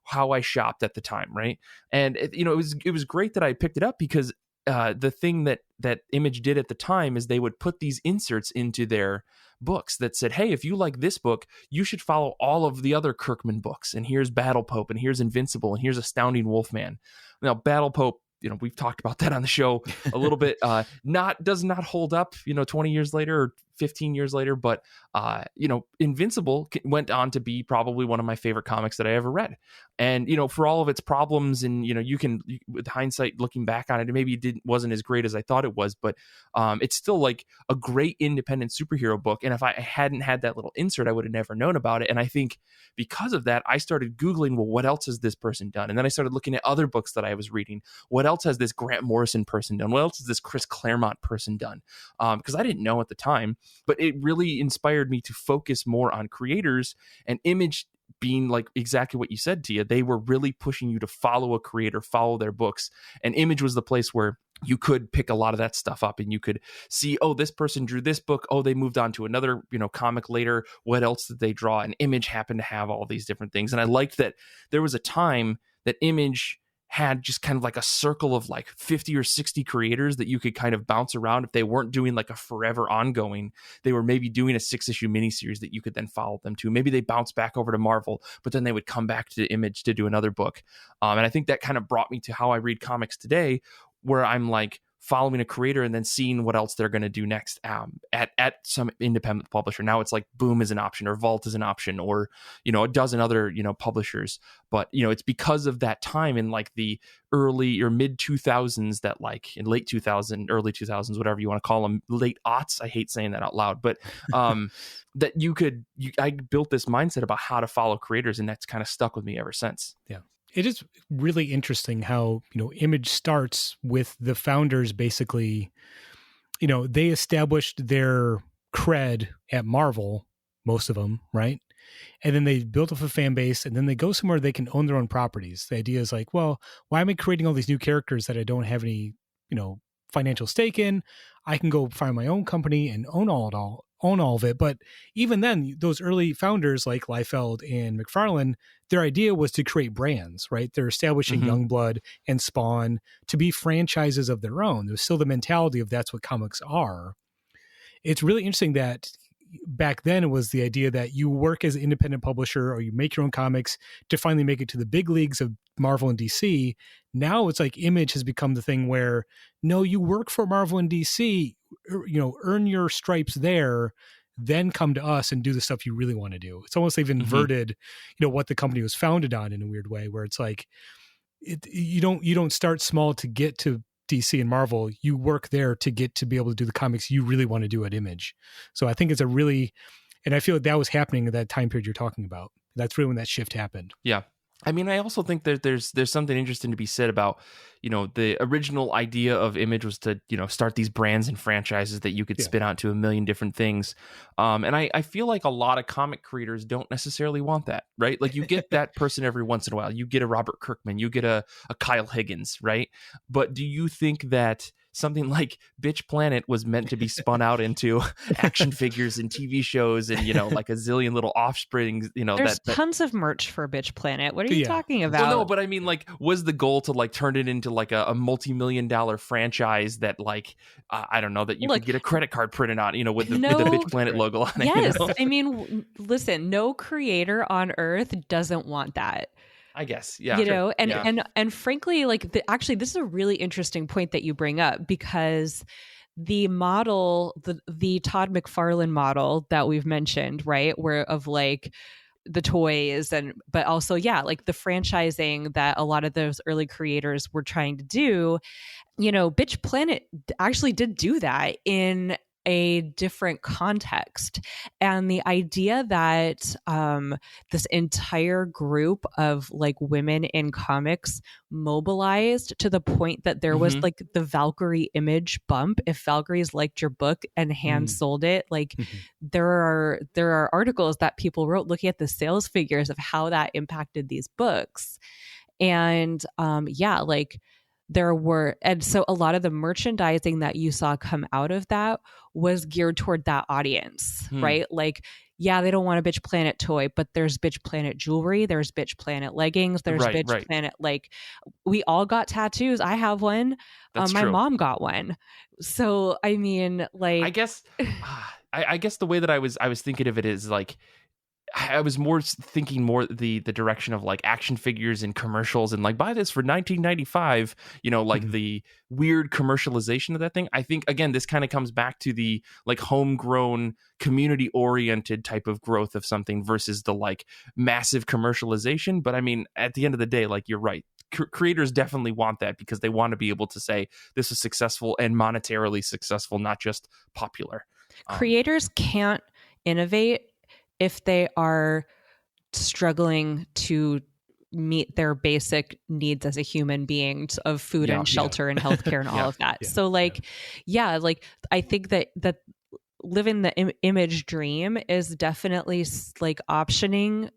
how I shopped at the time, right? And it was great that I picked it up because the thing that Image did at the time is they would put these inserts into their books that said, hey, if you like this book, you should follow all of the other Kirkman books. And here's Battle Pope, and here's Invincible, and here's Astounding Wolfman. Now, Battle Pope, you know, we've talked about that on the show a little bit. Does not hold up, you know, 20 years later or 15 years later, but Invincible went on to be probably one of my favorite comics that I ever read. And for all of its problems, and you can, with hindsight looking back on it, maybe it wasn't as great as I thought it was, but it's still like a great independent superhero book. And if I hadn't had that little insert, I would have never known about it. And I think because of that, I started Googling, well, what else has this person done? And then I started looking at other books that I was reading. What else has this Grant Morrison person done? What else has this Chris Claremont person done? Because I didn't know at the time, but it really inspired me to focus more on creators, and Image being like exactly what you said, Tia. They were really pushing you to follow a creator, follow their books. And Image was the place where you could pick a lot of that stuff up, and you could see, oh, this person drew this book. Oh, they moved on to another, comic later. What else did they draw? And Image happened to have all these different things. And I liked that there was a time that Image had just kind of like a circle of like 50 or 60 creators that you could kind of bounce around. If they weren't doing like a forever ongoing, they were maybe doing a 6-issue miniseries that you could then follow them to. Maybe they bounced back over to Marvel, but then they would come back to Image to do another book. And I think that kind of brought me to how I read comics today, where I'm like following a creator and then seeing what else they're going to do next at some independent publisher. Now it's like Boom is an option, or Vault is an option, or a dozen other publishers. But it's because of that time in like the early or mid 2000s, that like in late 2000, early 2000s, whatever you want to call them, late aughts. I hate saying that out loud, but that I built this mindset about how to follow creators, and that's kind of stuck with me ever since. Yeah. It is really interesting how, Image starts with the founders basically, they established their cred at Marvel, most of them, right? And then they built up a fan base, and then they go somewhere they can own their own properties. The idea is like, well, why am I creating all these new characters that I don't have any, financial stake in? I can go find my own company and own all of it. But even then, those early founders like Liefeld and McFarlane, their idea was to create brands, right? They're establishing Youngblood and Spawn to be franchises of their own. There's still the mentality of that's what comics are. It's really interesting that back then it was the idea that you work as an independent publisher, or you make your own comics to finally make it to the big leagues of Marvel and DC. Now it's like Image has become the thing where, no, you work for Marvel and DC, earn your stripes there, then come to us and do the stuff you really want to do. It's almost they've inverted, what the company was founded on in a weird way, where it's like, you don't start small to get to DC and Marvel. You work there to get to be able to do the comics you really want to do at Image. So I think it's and I feel like that was happening at that time period you're talking about. That's really when that shift happened. Yeah. I mean, I also think that there's something interesting to be said about, the original idea of Image was to, start these brands and franchises that you could spin out to a million different things. And I feel like a lot of comic creators don't necessarily want that, right? Like you get that person every once in a while. You get a Robert Kirkman, you get a Kyle Higgins, right? But do you think that something like Bitch Planet was meant to be spun out into action figures and TV shows and, like a zillion little offsprings, There's tons of merch for Bitch Planet. What are you talking about? Well, no, but I mean, like, was the goal to like turn it into like a multi-million-dollar franchise that like, I don't know, that you could get a credit card printed on, with the Bitch Planet logo on it? Yes. I mean, listen, no creator on earth doesn't want that. I guess, yeah. And frankly, like actually, this is a really interesting point that you bring up, because the model, the Todd McFarlane model that we've mentioned, right, where of like the toys but also, like the franchising that a lot of those early creators were trying to do, Bitch Planet actually did do that in a different context. And the idea that this entire group of like women in comics mobilized to the point that there was like the Valkyrie Image bump. If Valkyries liked your book and hand sold it, like there are articles that people wrote looking at the sales figures of how that impacted these books. And and so a lot of the merchandising that you saw come out of that was geared toward that audience, right? Like, they don't want a Bitch Planet toy, but there's Bitch Planet jewelry, there's Bitch Planet leggings, there's Bitch Planet, like, we all got tattoos. I have one. My mom got one. So, I mean, like, I guess the way that I was thinking of it is like, I was more thinking more the direction of like action figures and commercials and like buy this for $19.95, like the weird commercialization of that thing. I think, again, this kind of comes back to the like homegrown community oriented type of growth of something versus the like massive commercialization. But I mean, at the end of the day, like, you're right. Creators definitely want that because they want to be able to say this is successful and monetarily successful, not just popular. Creators can't innovate if they are struggling to meet their basic needs as a human being of food and shelter and healthcare and all of that. So like, like I think that living the image dream is definitely like optioning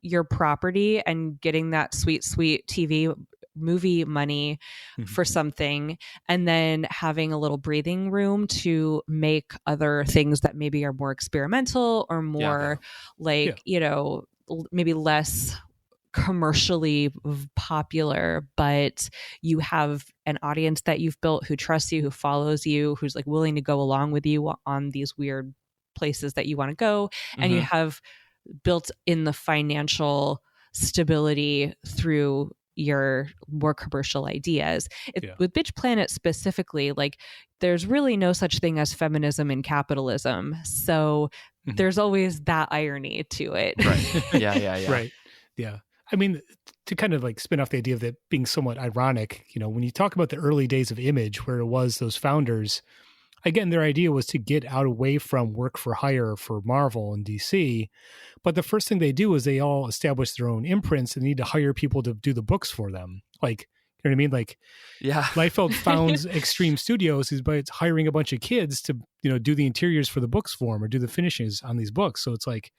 your property and getting that sweet TV movie money for something, and then having a little breathing room to make other things that maybe are more experimental or more maybe less commercially popular, but you have an audience that you've built who trusts you, who follows you, who's like willing to go along with you on these weird places that you want to go, and you have built in the financial stability through your more commercial ideas. With Bitch Planet specifically, like, there's really no such thing as feminism and capitalism, so there's always that irony to it. Right. Yeah. Right. Yeah. I mean, to kind of like spin off the idea of that being somewhat ironic, when you talk about the early days of Image, where it was those founders, again, their idea was to get out away from work for hire for Marvel and DC. But the first thing they do is they all establish their own imprints and need to hire people to do the books for them. Like, you know what I mean? Like, Liefeld founds Extreme Studios by hiring a bunch of kids to, do the interiors for the books for him or do the finishes on these books. So it's like,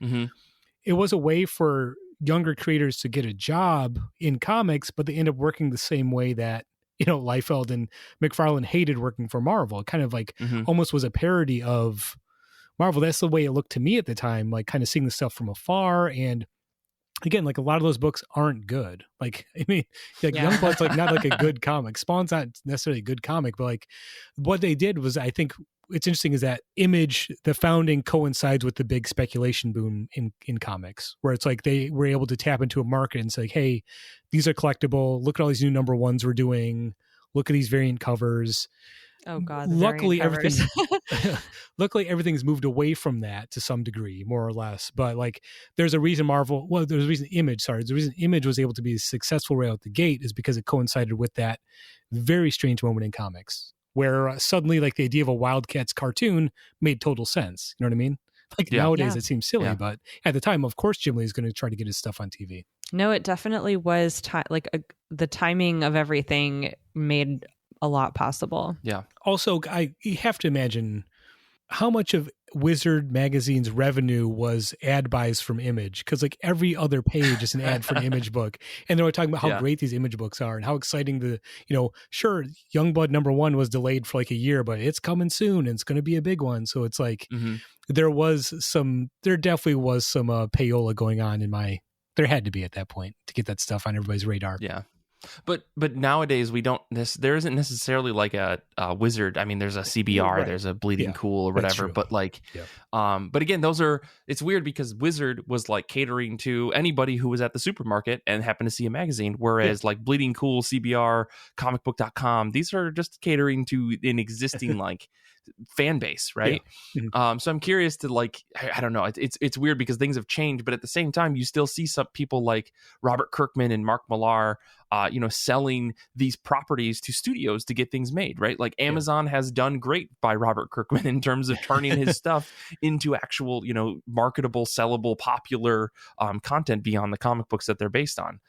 it was a way for younger creators to get a job in comics, but they end up working the same way that, Liefeld and McFarlane hated working for Marvel. It kind of like almost was a parody of Marvel. That's the way it looked to me at the time, like kind of seeing the stuff from afar. And again, like a lot of those books aren't good. Like, I mean, like Youngblood's like not like a good comic. Spawn's not necessarily a good comic, but like what they did was, I think it's interesting is that Image, the founding coincides with the big speculation boom in comics, where it's like they were able to tap into a market and say, hey, these are collectible. Look at all these new number ones we're doing. Look at these variant covers. Oh God! Luckily, everything's moved away from that to some degree, more or less. But like, there's a reason Image was able to be successful right out the gate is because it coincided with that very strange moment in comics, where suddenly, like, the idea of a Wildcats cartoon made total sense. You know what I mean? Like nowadays, it seems silly, but at the time, of course, Jim Lee is going to try to get his stuff on TV. No, it definitely was the timing of everything made a lot possible. Yeah. Also, you have to imagine how much of Wizard Magazine's revenue was ad buys from Image, because like every other page is an ad for an Image book, and they were talking about how great these Image books are and how exciting sure, Youngblood #1 was delayed for like a year, but it's coming soon and it's going to be a big one. So it's like there definitely was some payola going on there had to be at that point to get that stuff on everybody's radar. Yeah. But nowadays there isn't necessarily like a Wizard. I mean, there's a CBR, there's a Bleeding Cool or whatever, but like, but again, it's weird because Wizard was like catering to anybody who was at the supermarket and happened to see a magazine. Whereas like Bleeding Cool, CBR, comicbook.com, these are just catering to an existing like fan base, right? So I'm curious to like, I don't know, it's weird because things have changed, but at the same time you still see some people like Robert Kirkman and Mark Millar selling these properties to studios to get things made, right? Like Amazon has done great by Robert Kirkman in terms of turning his stuff into actual, marketable, sellable, popular content beyond the comic books that they're based on.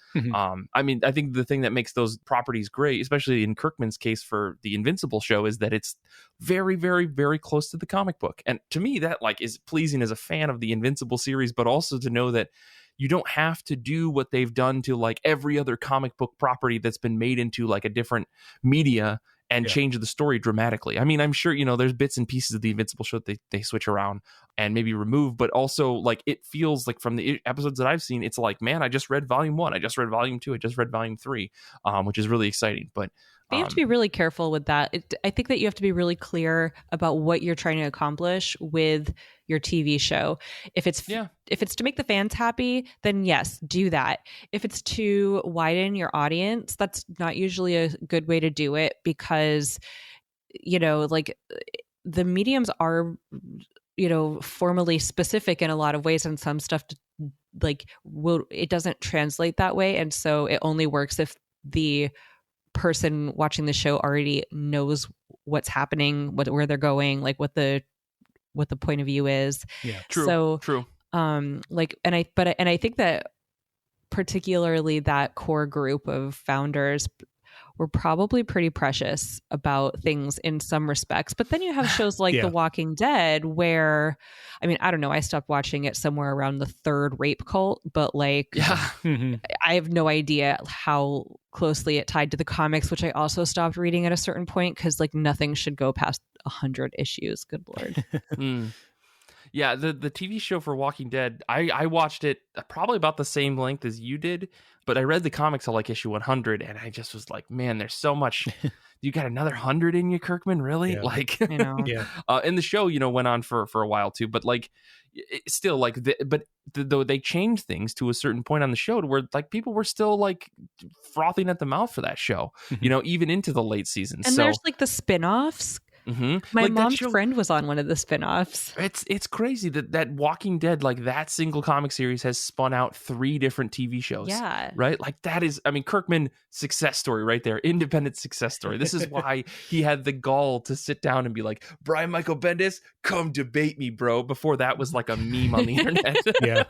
I mean, I think the thing that makes those properties great, especially in Kirkman's case for the Invincible show, is that it's very, very, very close to the comic book. And to me, that like is pleasing as a fan of the Invincible series, but also to know that you don't have to do what they've done to like every other comic book property that's been made into like a different media and change the story dramatically. I mean, I'm sure, there's bits and pieces of the Invincible show that they switch around and maybe remove, but also like it feels like from the episodes that I've seen, it's like, man, I just read volume 1, I just read volume 2, I just read volume 3, which is really exciting. But But you have to be really careful with that. I think that you have to be really clear about what you're trying to accomplish with your TV show. If it's to make the fans happy, then yes, do that. If it's to widen your audience, that's not usually a good way to do it, because, you know, like, the mediums are, you know, formally specific in a lot of ways, and some stuff it doesn't translate that way. And so it only works if the person watching the show already knows what's happening, where they're going, like what the point of view is. Yeah, true. So true. And I think that particularly that core group of founders were probably pretty precious about things in some respects. But then you have shows like The Walking Dead, where, I mean, I don't know, I stopped watching it somewhere around the third rape cult, but like, I have no idea how closely it tied to the comics, which I also stopped reading at a certain point, because like nothing should go past 100 issues. Good Lord. Yeah, the TV show for Walking Dead, I watched it probably about the same length as you did, but I read the comics till like issue 100, and I just was like, man, there's so much. You got another 100 in you, Kirkman? Really? Yeah. Like, you know. And the show, you know, went on for a while too, but like, still like, though they changed things to a certain point on the show to where like people were still like frothing at the mouth for that show, you know, even into the late seasons. And there's like the spin-offs. Mm-hmm. My mom's friend was on one of the spin-offs. It's crazy that Walking Dead, like that single comic series, has spun out 3 different TV shows. Yeah. Right? Like that is, I mean, Kirkman, success story right there. Independent success story. This is why he had the gall to sit down and be like, Brian Michael Bendis, come debate me, bro. Before that was like a meme on the internet. Yeah.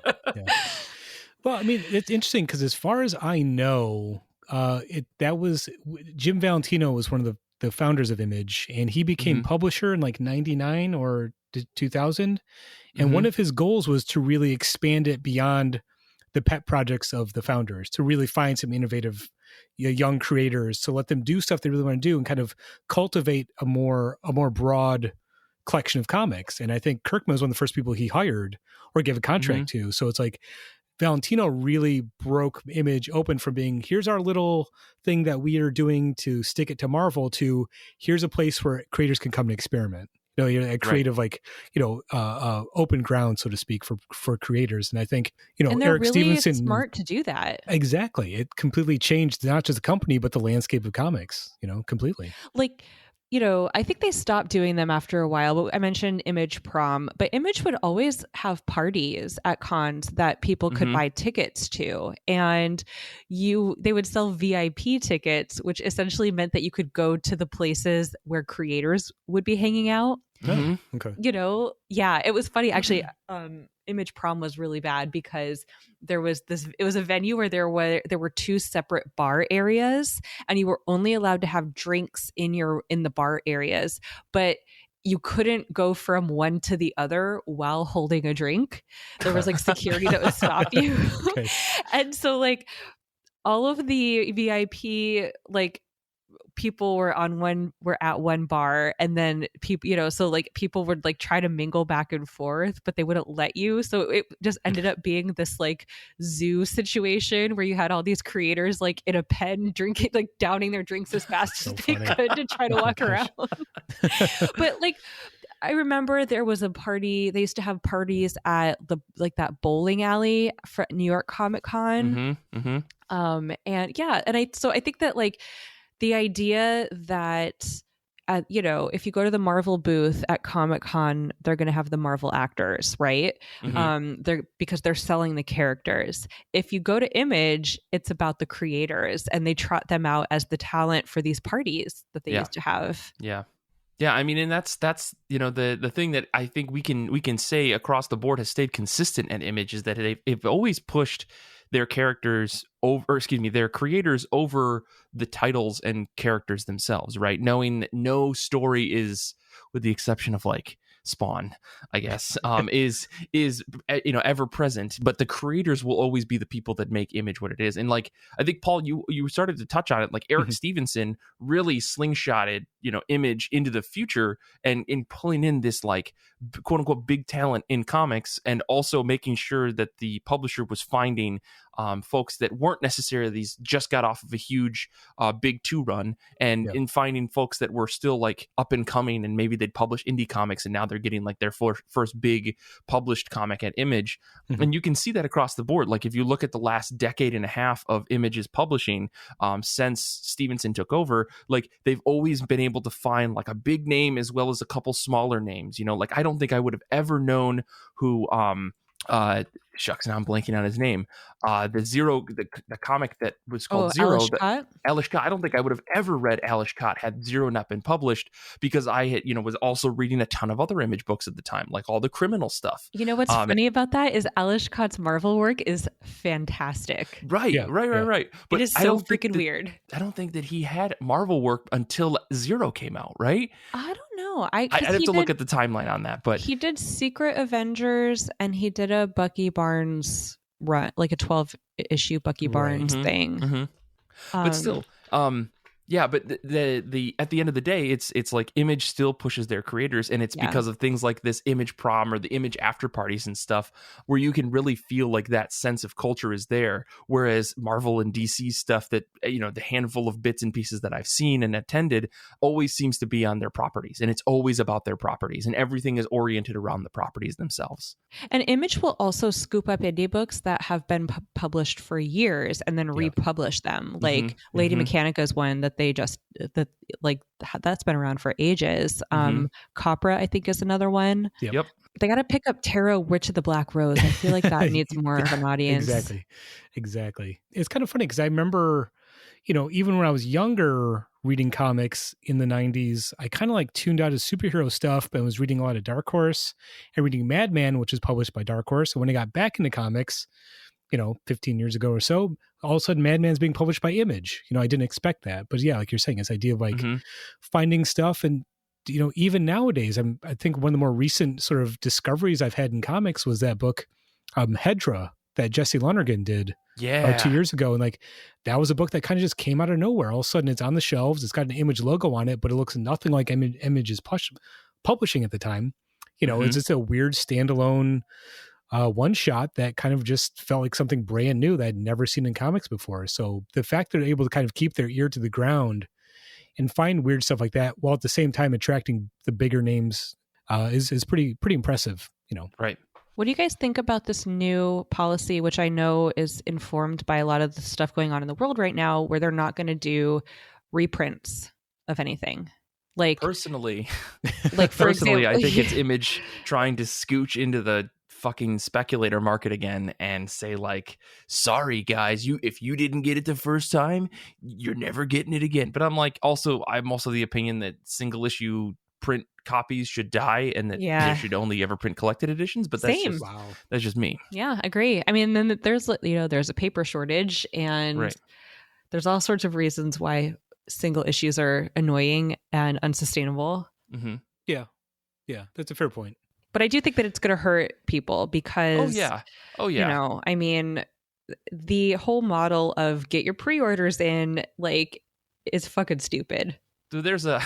Well, I mean, it's interesting because as far as I know, that was Jim Valentino was one of the founders of Image, and he became publisher in like 99 or 2000. And one of his goals was to really expand it beyond the pet projects of the founders, to really find some innovative young creators, to let them do stuff they really want to do and kind of cultivate a more broad collection of comics. And I think Kirkman was one of the first people he hired or gave a contract to. So it's like, Valentino really broke Image open from being, here's our little thing that we are doing to stick it to Marvel, to here's a place where creators can come and experiment. You know, a creative, open ground, so to speak, for creators. And I think, you know, and they're Eric really Stevenson, smart to do that. Exactly. It completely changed not just the company, but the landscape of comics, you know, completely. Like, you know, I think they stopped doing them after a while. But I mentioned Image Prom, but Image would always have parties at cons that people could buy tickets to, and they would sell VIP tickets, which essentially meant that you could go to the places where creators would be hanging out. Okay. You know, yeah, it was funny actually. Image Prom was really bad because it was a venue where there were 2 separate bar areas, and you were only allowed to have drinks in the bar areas, but you couldn't go from one to the other while holding a drink. There was like security that would stop you. Okay. And so like all of the VIP like people were at one bar, and then people, you know, so like people would like try to mingle back and forth, but they wouldn't let you. So it just ended up being this like zoo situation where you had all these creators like in a pen drinking, like downing their drinks as fast as they could to try to walk around. But like, I remember there was a party. They used to have parties at that bowling alley for New York Comic Con. And yeah, and I think that like, the idea that, you know, if you go to the Marvel booth at Comic-Con, they're going to have the Marvel actors, right? Because they're selling the characters. If you go to Image, it's about the creators, and they trot them out as the talent for these parties that they used to have. Yeah. I mean, and that's you know, the thing that I think we can say across the board has stayed consistent at Image is that they've always pushed their creators over the titles and characters themselves, right? Knowing that no story is, with the exception of like Spawn, I guess, is you know, ever present, but the creators will always be the people that make Image what it is. And like, I think Paul, you started to touch on it, like Eric Stevenson really slingshotted, Image into the future and in pulling in this like quote unquote big talent in comics, and also making sure that the publisher was finding folks that weren't necessarily these just got off of a huge big 2 run, and in finding folks that were still like up and coming, and maybe they'd publish indie comics and now they're getting like their first big published comic at Image. And you can see that across the board. Like if you look at the last decade and a half of Image's publishing since Stevenson took over, like they've always been able to find like a big name as well as a couple smaller names. Like I don't think I would have ever known who shucks, now I'm blanking on his name. The comic that was called Zero. Alish Cott. I don't think I would have ever read Alish Cott had Zero not been published, because I had, was also reading a ton of other Image books at the time, like all the criminal stuff. What's funny about that is Alish Cott's Marvel work is fantastic. Right. But it is so freaking weird. I don't think that he had Marvel work until Zero came out, right? I don't know. I'd have to look at the timeline on that, but he did Secret Avengers and he did a Bucky Barnes run, like a 12-issue Bucky Barnes thing. But still, but the at the end of the day, it's like Image still pushes their creators, and it's because of things like this Image prom or the Image after parties and stuff, where you can really feel like that sense of culture is there. Whereas Marvel and DC stuff, that the handful of bits and pieces that I've seen and attended, always seems to be on their properties, and it's always about their properties, and everything is oriented around the properties themselves. And Image will also scoop up indie books that have been published for years and then republish them. Like Lady Mechanica's one that they just that's been around for ages. Copra, I think, is another one. Yep. They got to pick up Tarot, Witch of the Black Rose. I feel like that needs more of an audience. Exactly. It's kind of funny because I remember, even when I was younger reading comics in the 90s, I kind of like tuned out of superhero stuff, but I was reading a lot of Dark Horse and reading Madman, which is published by Dark Horse. And when I got back into comics, 15 years ago or so, all of a sudden Madman's being published by Image. I didn't expect that. But yeah, like you're saying, this idea of like finding stuff. And, even nowadays, I think one of the more recent sort of discoveries I've had in comics was that book, Hedra, that Jesse Lonergan did 2 years ago. And like, that was a book that kind of just came out of nowhere. All of a sudden it's on the shelves. It's got an Image logo on it, but it looks nothing like Image is publishing at the time. It's just a weird standalone one shot that kind of just felt like something brand new that I'd never seen in comics before. So the fact that they're able to kind of keep their ear to the ground and find weird stuff like that, while at the same time attracting the bigger names, is pretty impressive. Right. What do you guys think about this new policy, which I know is informed by a lot of the stuff going on in the world right now, where they're not going to do reprints of anything? Like personally, for example, I think it's Image trying to scooch into the fucking speculator market again and say like, sorry guys, if you didn't get it the first time, you're never getting it again. But I'm also the opinion that single issue print copies should die, and that they should only ever print collected editions. But that's just me. Yeah, agree. I mean, then there's there's a paper shortage, and there's all sorts of reasons why single issues are annoying and unsustainable. Yeah, that's a fair point. But I do think that it's going to hurt people because, I mean, the whole model of get your pre-orders in, like, is fucking stupid. So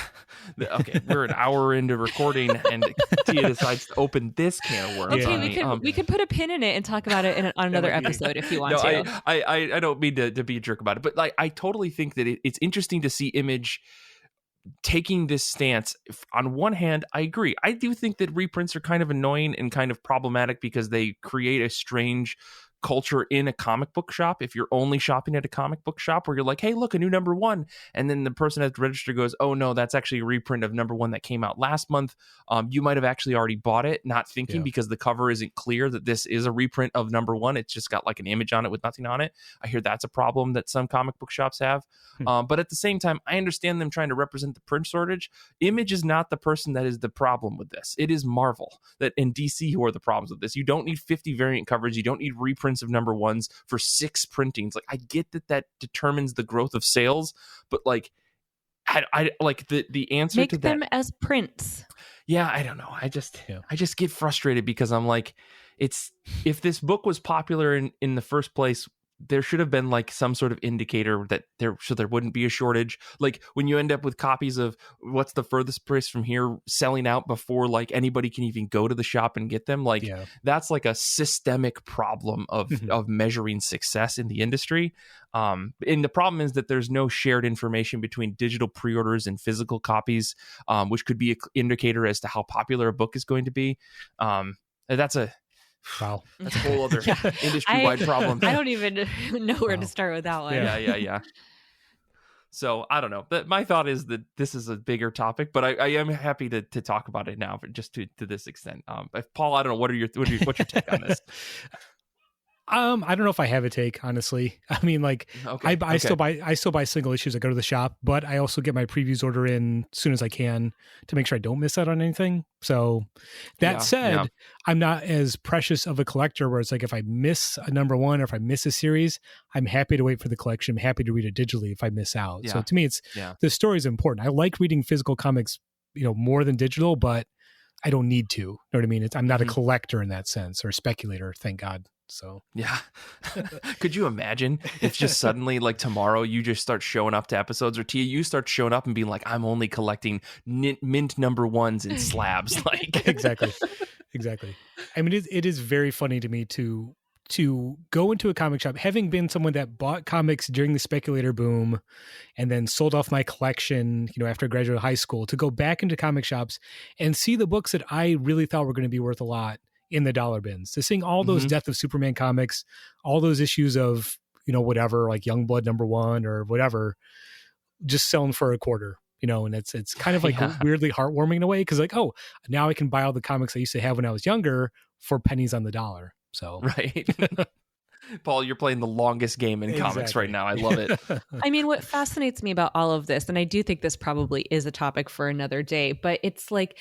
we're an hour into recording and Tia decides to open this can of worms. Okay, we can put a pin in it and talk about it on another episode if you want to. I don't mean to be a jerk about it, but like I totally think that it's interesting to see Image taking this stance. On one hand, I agree. I do think that reprints are kind of annoying and kind of problematic because they create a strange culture in a comic book shop. If you're only shopping at a comic book shop where you're like, hey, look, a new number one, and then the person at the register goes, oh no, that's actually a reprint of number one that came out last month. You might have actually already bought it, not thinking because the cover isn't clear that this is a reprint of number one. It's just got like an image on it with nothing on it. I hear that's a problem that some comic book shops have. But at the same time, I understand them trying to represent the print shortage. Image is not the person that is the problem with this. It is Marvel and DC who are the problems with this. You don't need 50 variant covers. You don't need reprints of number ones for 6 printings. Like, I get that determines the growth of sales, but like, I like the answer Make to that. Make them as prints. Yeah, I don't know. I just get frustrated because I'm like, if this book was popular in the first place, there should have been like some sort of indicator that there wouldn't be a shortage. Like when you end up with copies of What's the Furthest Place from Here selling out before like anybody can even go to the shop and get them, like that's like a systemic problem of measuring success in the industry. And the problem is that there's no shared information between digital pre-orders and physical copies, which could be an indicator as to how popular a book is going to be. That's a whole other industry-wide problem. I don't even know where to start with that one. Yeah. So I don't know. But my thought is that this is a bigger topic, but I am happy to talk about it now, just to this extent. Paul, I don't know, what's your take on this? I don't know if I have a take, honestly. I mean, like, I still buy single issues. I go to the shop, but I also get my previews order in as soon as I can to make sure I don't miss out on anything. So that said, I'm not as precious of a collector where it's like if I miss a number one or if I miss a series, I'm happy to wait for the collection. I'm happy to read it digitally if I miss out. So to me, it's the story is important. I like reading physical comics, more than digital, but I don't need to. You know what I mean? I'm not a collector in that sense, or a speculator, thank God. So could you imagine if just suddenly like tomorrow you just start showing up to episodes, or Tia, you start showing up and being like, I'm only collecting mint number ones in slabs. Like exactly. I mean, it is very funny to me to go into a comic shop, having been someone that bought comics during the speculator boom and then sold off my collection, after I graduated high school, to go back into comic shops and see the books that I really thought were going to be worth a lot in the dollar bins, to seeing all those Death of Superman comics, all those issues of, whatever, like Youngblood #1 or whatever, just selling for a quarter, and it's kind of like weirdly heartwarming in a way. Cause like, oh, now I can buy all the comics I used to have when I was younger for pennies on the dollar. So, right. Paul, you're playing the longest game in comics right now. I love it. I mean, what fascinates me about all of this, and I do think this probably is a topic for another day, but it's like,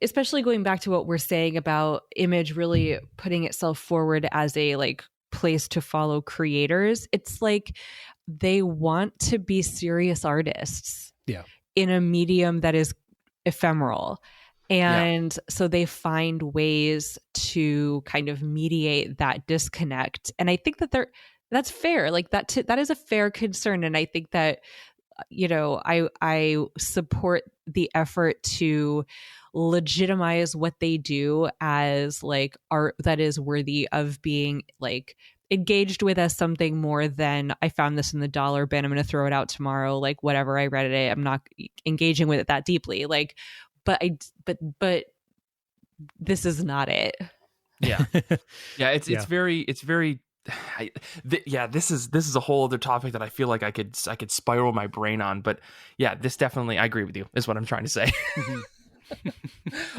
especially going back to what we're saying about Image really putting itself forward as a like place to follow creators. It's like they want to be serious artists in a medium that is ephemeral. And so they find ways to kind of mediate that disconnect. And I think that that's fair. Like that is a fair concern. And I think that, I support the effort to legitimize what they do as like art that is worthy of being like engaged with as something more than I found this in the dollar bin, I'm going to throw it out tomorrow, like whatever, I read it, I'm not engaging with it that deeply, like, but this is not it. It's very this is a whole other topic that I feel like I could spiral my brain on, but this definitely, I agree with you, is what I'm trying to say.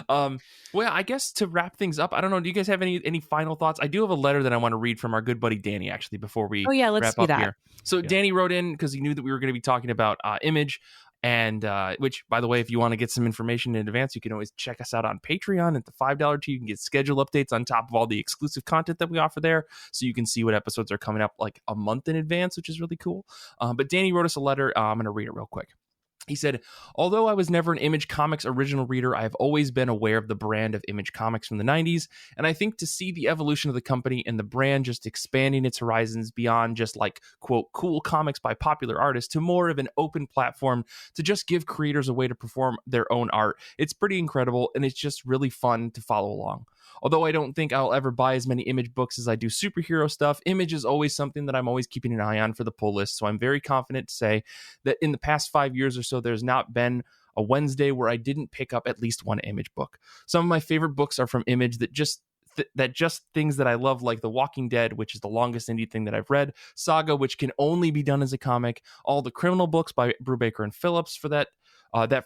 Well, I guess to wrap things up, I don't know, do you guys have any final thoughts? I do have a letter that I want to read from our good buddy Danny, actually, before we let's wrap do up that. here. So Danny wrote in because he knew that we were going to be talking about Image, and which, by the way, if you want to get some information in advance, you can always check us out on Patreon at the $5 tier. You can get schedule updates on top of all the exclusive content that we offer there, so you can see what episodes are coming up like a month in advance, which is really cool. But Danny wrote us a letter. I'm going to read it real quick. He said, although I was never an Image Comics original reader, I have always been aware of the brand of Image Comics from the 90s, and I think to see the evolution of the company and the brand just expanding its horizons beyond just like, quote, cool comics by popular artists to more of an open platform to just give creators a way to perform their own art, it's pretty incredible, and it's just really fun to follow along. Although I don't think I'll ever buy as many Image books as I do superhero stuff, Image is always something that I'm always keeping an eye on for the pull list. So I'm very confident to say that in the past 5 years or so, there's not been a Wednesday where I didn't pick up at least one Image book. Some of my favorite books are from Image that just things that I love, like The Walking Dead, which is the longest indie thing that I've read, Saga, which can only be done as a comic, all the criminal books by Brubaker and Phillips for that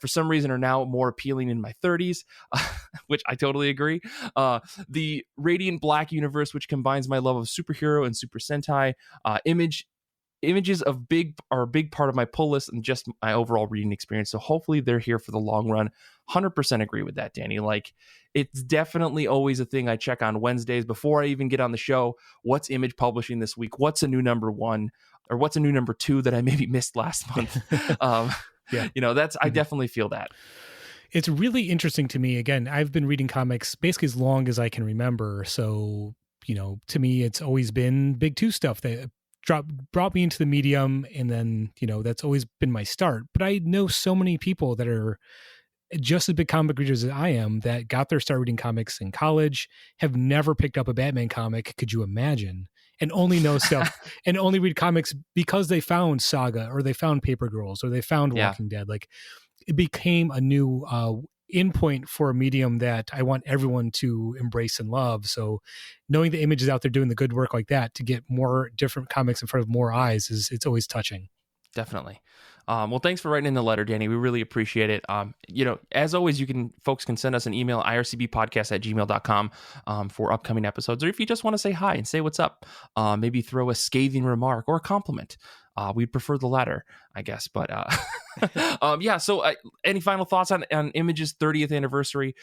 for some reason are now more appealing in my 30s, which I totally agree. The Radiant Black universe, which combines my love of superhero and Super Sentai. Images are a big part of my pull list and just my overall reading experience. So hopefully they're here for the long run. 100% agree with that, Danny. Like, it's definitely always a thing I check on Wednesdays before I even get on the show. What's Image publishing this week? What's a new number one? Or what's a new number two that I maybe missed last month? I definitely feel that. It's really interesting to me. Again, I've been reading comics basically as long as I can remember. So, to me, it's always been Big Two stuff that brought me into the medium, and then, that's always been my start. But I know so many people that are just as big comic readers as I am that got their start reading comics in college, have never picked up a Batman comic, could you imagine? And only know stuff and only read comics because they found Saga, or they found Paper Girls, or they found Walking Dead. Like, it became a new endpoint for a medium that I want everyone to embrace and love. So knowing the Image is out there doing the good work like that to get more different comics in front of more eyes it's always touching. Definitely. Well, thanks for writing in the letter, Danny. We really appreciate it. As always, folks can send us an email, ircbpodcast@gmail.com, for upcoming episodes. Or if you just want to say hi and say what's up, maybe throw a scathing remark or a compliment. We'd prefer the latter, I guess. But so any final thoughts on Image's 30th anniversary?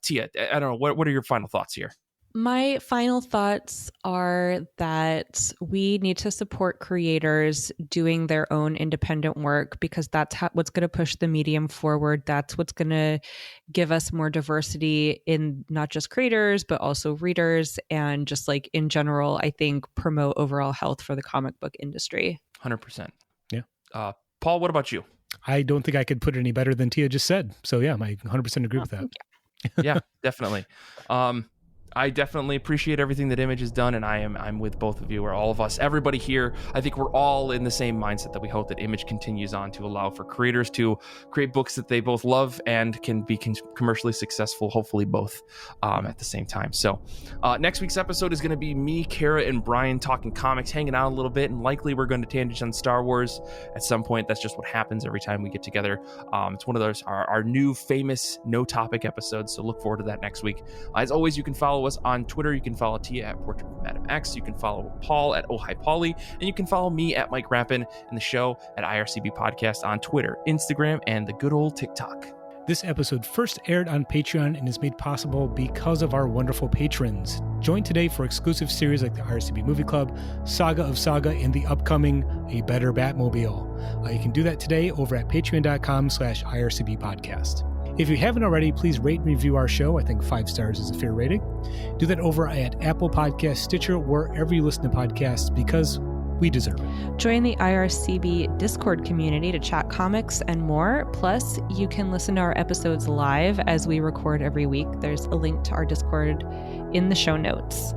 Tia, I don't know. What are your final thoughts here? My final thoughts are that we need to support creators doing their own independent work, because that's what's going to push the medium forward. That's what's going to give us more diversity in not just creators, but also readers, and just like in general, I think promote overall health for the comic book industry. 100%. Yeah. Paul, what about you? I don't think I could put it any better than Tia just said. So yeah, I 100% agree with that. Yeah, definitely. I definitely appreciate everything that Image has done, and I'm with both of you, or all of us, everybody here. I think we're all in the same mindset that we hope that Image continues on to allow for creators to create books that they both love and can be commercially successful, hopefully both at the same time. So next week's episode is going to be me, Kara, and Brian talking comics, hanging out a little bit, and likely we're going to tangent on Star Wars at some point. That's just what happens every time we get together. It's one of those our new famous no topic episodes, so look forward to that next week. As always, you can follow us on Twitter. You can follow Tia at Portrait of Madam X. You can follow Paul at Oh Hi Paulie, and you can follow me at Mike Rapin and the show at IRCB Podcast on Twitter, Instagram, and the good old TikTok. This episode first aired on Patreon and is made possible because of our wonderful patrons. Join today for exclusive series like the IRCB Movie Club, Saga of Saga, and the upcoming A Better Batmobile. You can do that today over at patreon.com/IRCB Podcast. If you haven't already, please rate and review our show. I think 5 stars is a fair rating. Do that over at Apple Podcasts, Stitcher, wherever you listen to podcasts, because we deserve it. Join the IRCB Discord community to chat comics and more. Plus, you can listen to our episodes live as we record every week. There's a link to our Discord in the show notes.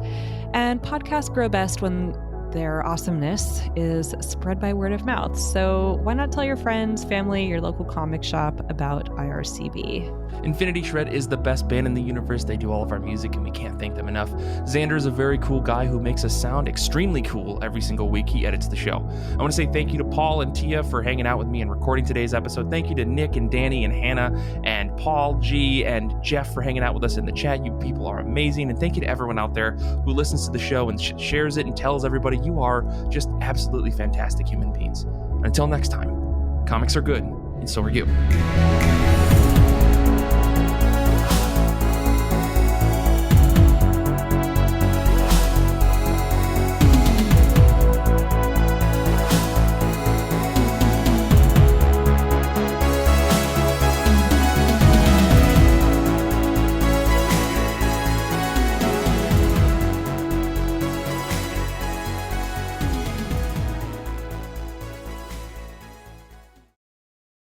And podcasts grow best when their awesomeness is spread by word of mouth. So why not tell your friends, family, your local comic shop about IRCB? Infinity Shred is the best band in the universe. They do all of our music, and we can't thank them enough. Zander is a very cool guy who makes us sound extremely cool every single week. He edits the show. I want to say thank you to Paul and Tia for hanging out with me and recording today's episode. Thank you to Nick and Danny and Hannah and Paul G and Jeff for hanging out with us in the chat. You people are amazing. And thank you to everyone out there who listens to the show and shares it and tells everybody you are just absolutely fantastic human beings. Until next time, comics are good, and so are you.